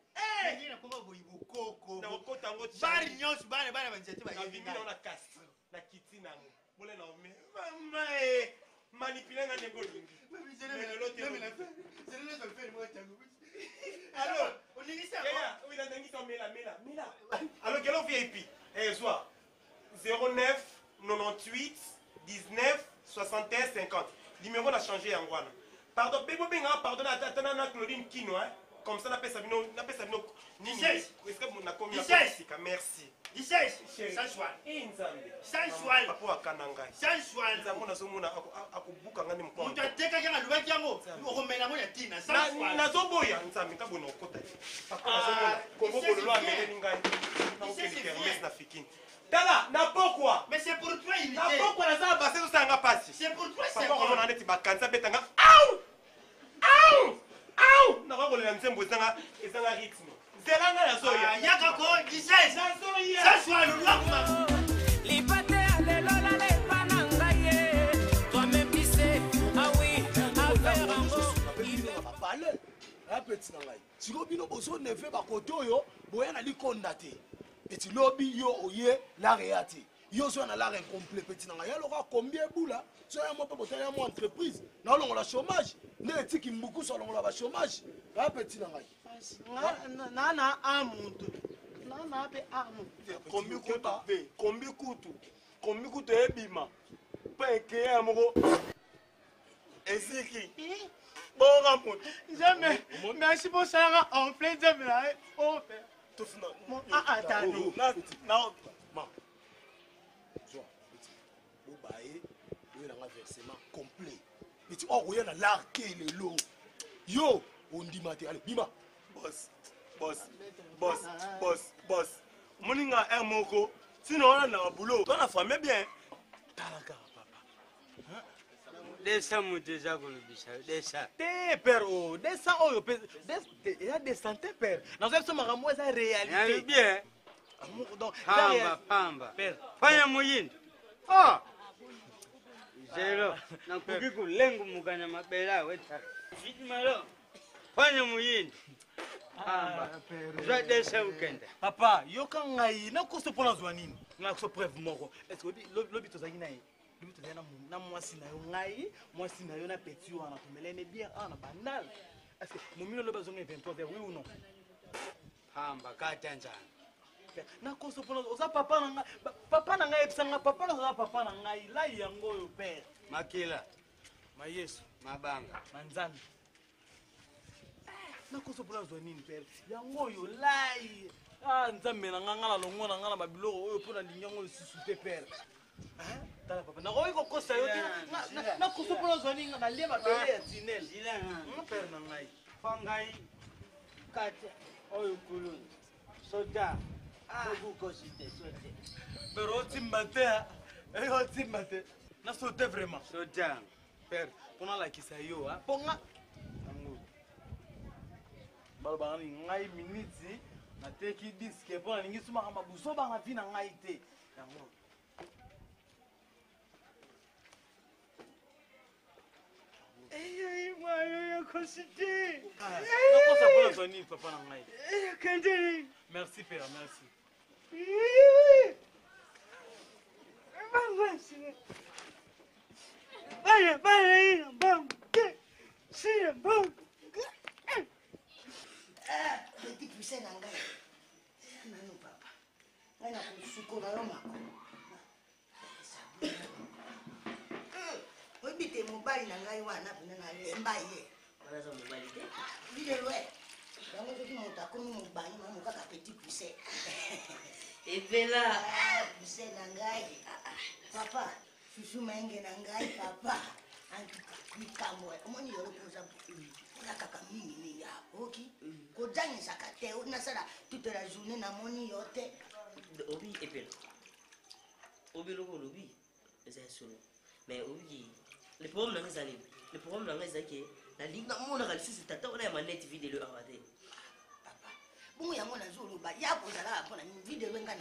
ngina kuma boyi bokoko na okota ngo bari nyos bari banzete ba yebi na ona kasi na kiti nango bole na ome mama manipuler nga nego lingi alors on est ici oui dans ngi to mela alors quel VIP soit 09 98 19 61 50 numéro n'a changé en guana. Pardon, pardon, attends, Claudine Kino, hein. Comme ça, on appelle ça vino. Est-ce que vous avez commis à merci. Sans choix. Sans choix. Papa à Kananga. Sans choix. Nous avons à Kubuka ngani mko. Mutateka kama lubaki yango. Uromela mo ya tina. Sans choix. Nazo boya nzambe ka bono kota. Papa nazo boya. Kongo bolo amene ngai. Na ukeli kermes na fikini. Tala, na pourquoi? Mais c'est pour toi il na pourquoi na ça passer tout ça nga passe. C'est pour toi c'est. Papa on a neti bakanza betanga. Na ko le nzembo zanga ezanga rythme. Zelanga na soya. Yaka ko 16. Ça soit le loi kuma. Libate alelo la le pananga ye. Toi même tu sais. Ah oui, affaire en beau. Parler. Un petit na ngai. Siko bino boso neve ba koto yo, boya na likonda te. Petit lobby yo oye la réati. Yo so na la incomplet petit na ngai. Alors combien boula? So ya mo papa ya mo entreprise. Na longo la chômage. Ne etiki mbuku so longo la chômage. Un petit na ngai. Nana amuntu. Nana be amu. Kombi kutu ebima. Pa eke amoko. Eziki. Bon rapport. Jamais. Merci pour ça en plein de là. Oh père. Mon attends. Non. Bobaye, il y a un versement complet. Mais tu as un larqué le lot. Yo, on dit maté. Allez, bima. Boss, boss. Moninga un moko. Sinon on a un boulot. On a famille bien. Desa muteza kulubisha desa. Te père oh, desa oyo il y a des santé père. Dans ce makambo ça réalité. Bien. Donc pamba. Père. Fanya muyindi. Oh. Zero. Na kukiku lengo muganya mabela weta. Fiti malo. Fanya muyindi. Père. Desa ukenda. Papa, yoka ngai na ko se pona zwa nini? Na ko preuve moko. Est-ce que lobi to zaki nayi? Lobi to yana na mwasi na yo ngai, mwasi na yo na petit wana tumelene bien na banal. Est-ce que mumino loba zonga 23h oui ou non? Pamba katanja. Na ko se pona oza papa na ngai epsanga papa na papa na ngai la yango yo père. Makila. Mayesu, mabanga, manzana. Na ko se pona zwa nini père? Yango yo lai. Nzambe na nganga longo na ngala mabiloko oyo pona linyango lisusu te père. Tala papa na oyo kokosa yo na kusopona zoni na lia mabele ya tinel. Père na ngai. Fangai kate oyo kuluni. Soda. Ogu kosite sote. Pero timbate. Timbate. Na sote vraiment. Soda. Père, pona la kisa yo ponga. Balo banga ngai minutes. Na teki diske pona ningi suma kama buso banga vina ngai te. Yango. Moi, cosité. Papa na ngai. Merci père, merci. Petit poussin na ngai. Nanu papa. Ngai na kusukola yo mako. Obite mobali na ngai wana pena na lemba ye. Wala za mobali te. Bile lwe. Yango soki moto akomi mobali mamo kaka petit poussin. Evela. Poussin na ngai. Papa, susu maenge na ngai papa. Antuka mikambo. Omoni yolo koza na kaka mingi ya oki. Kodangisa kate na sala toute la journée na moni yote. Obi epela. Obi loko lobi. Eza solo. Mais obi le problème dans les années, le problème dans les années, la ligue n'a mon réalisé c'est tata on a manette vidéo à regarder. Papa, bon ya mona zolo ba ya kozala pona ni vidéo nga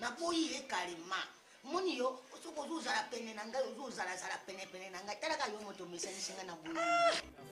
na boyi e kalima. Moni yo soko zo zala pene na ngai zo zala pene na ngai tala ka yo moto mesensinga na boyi.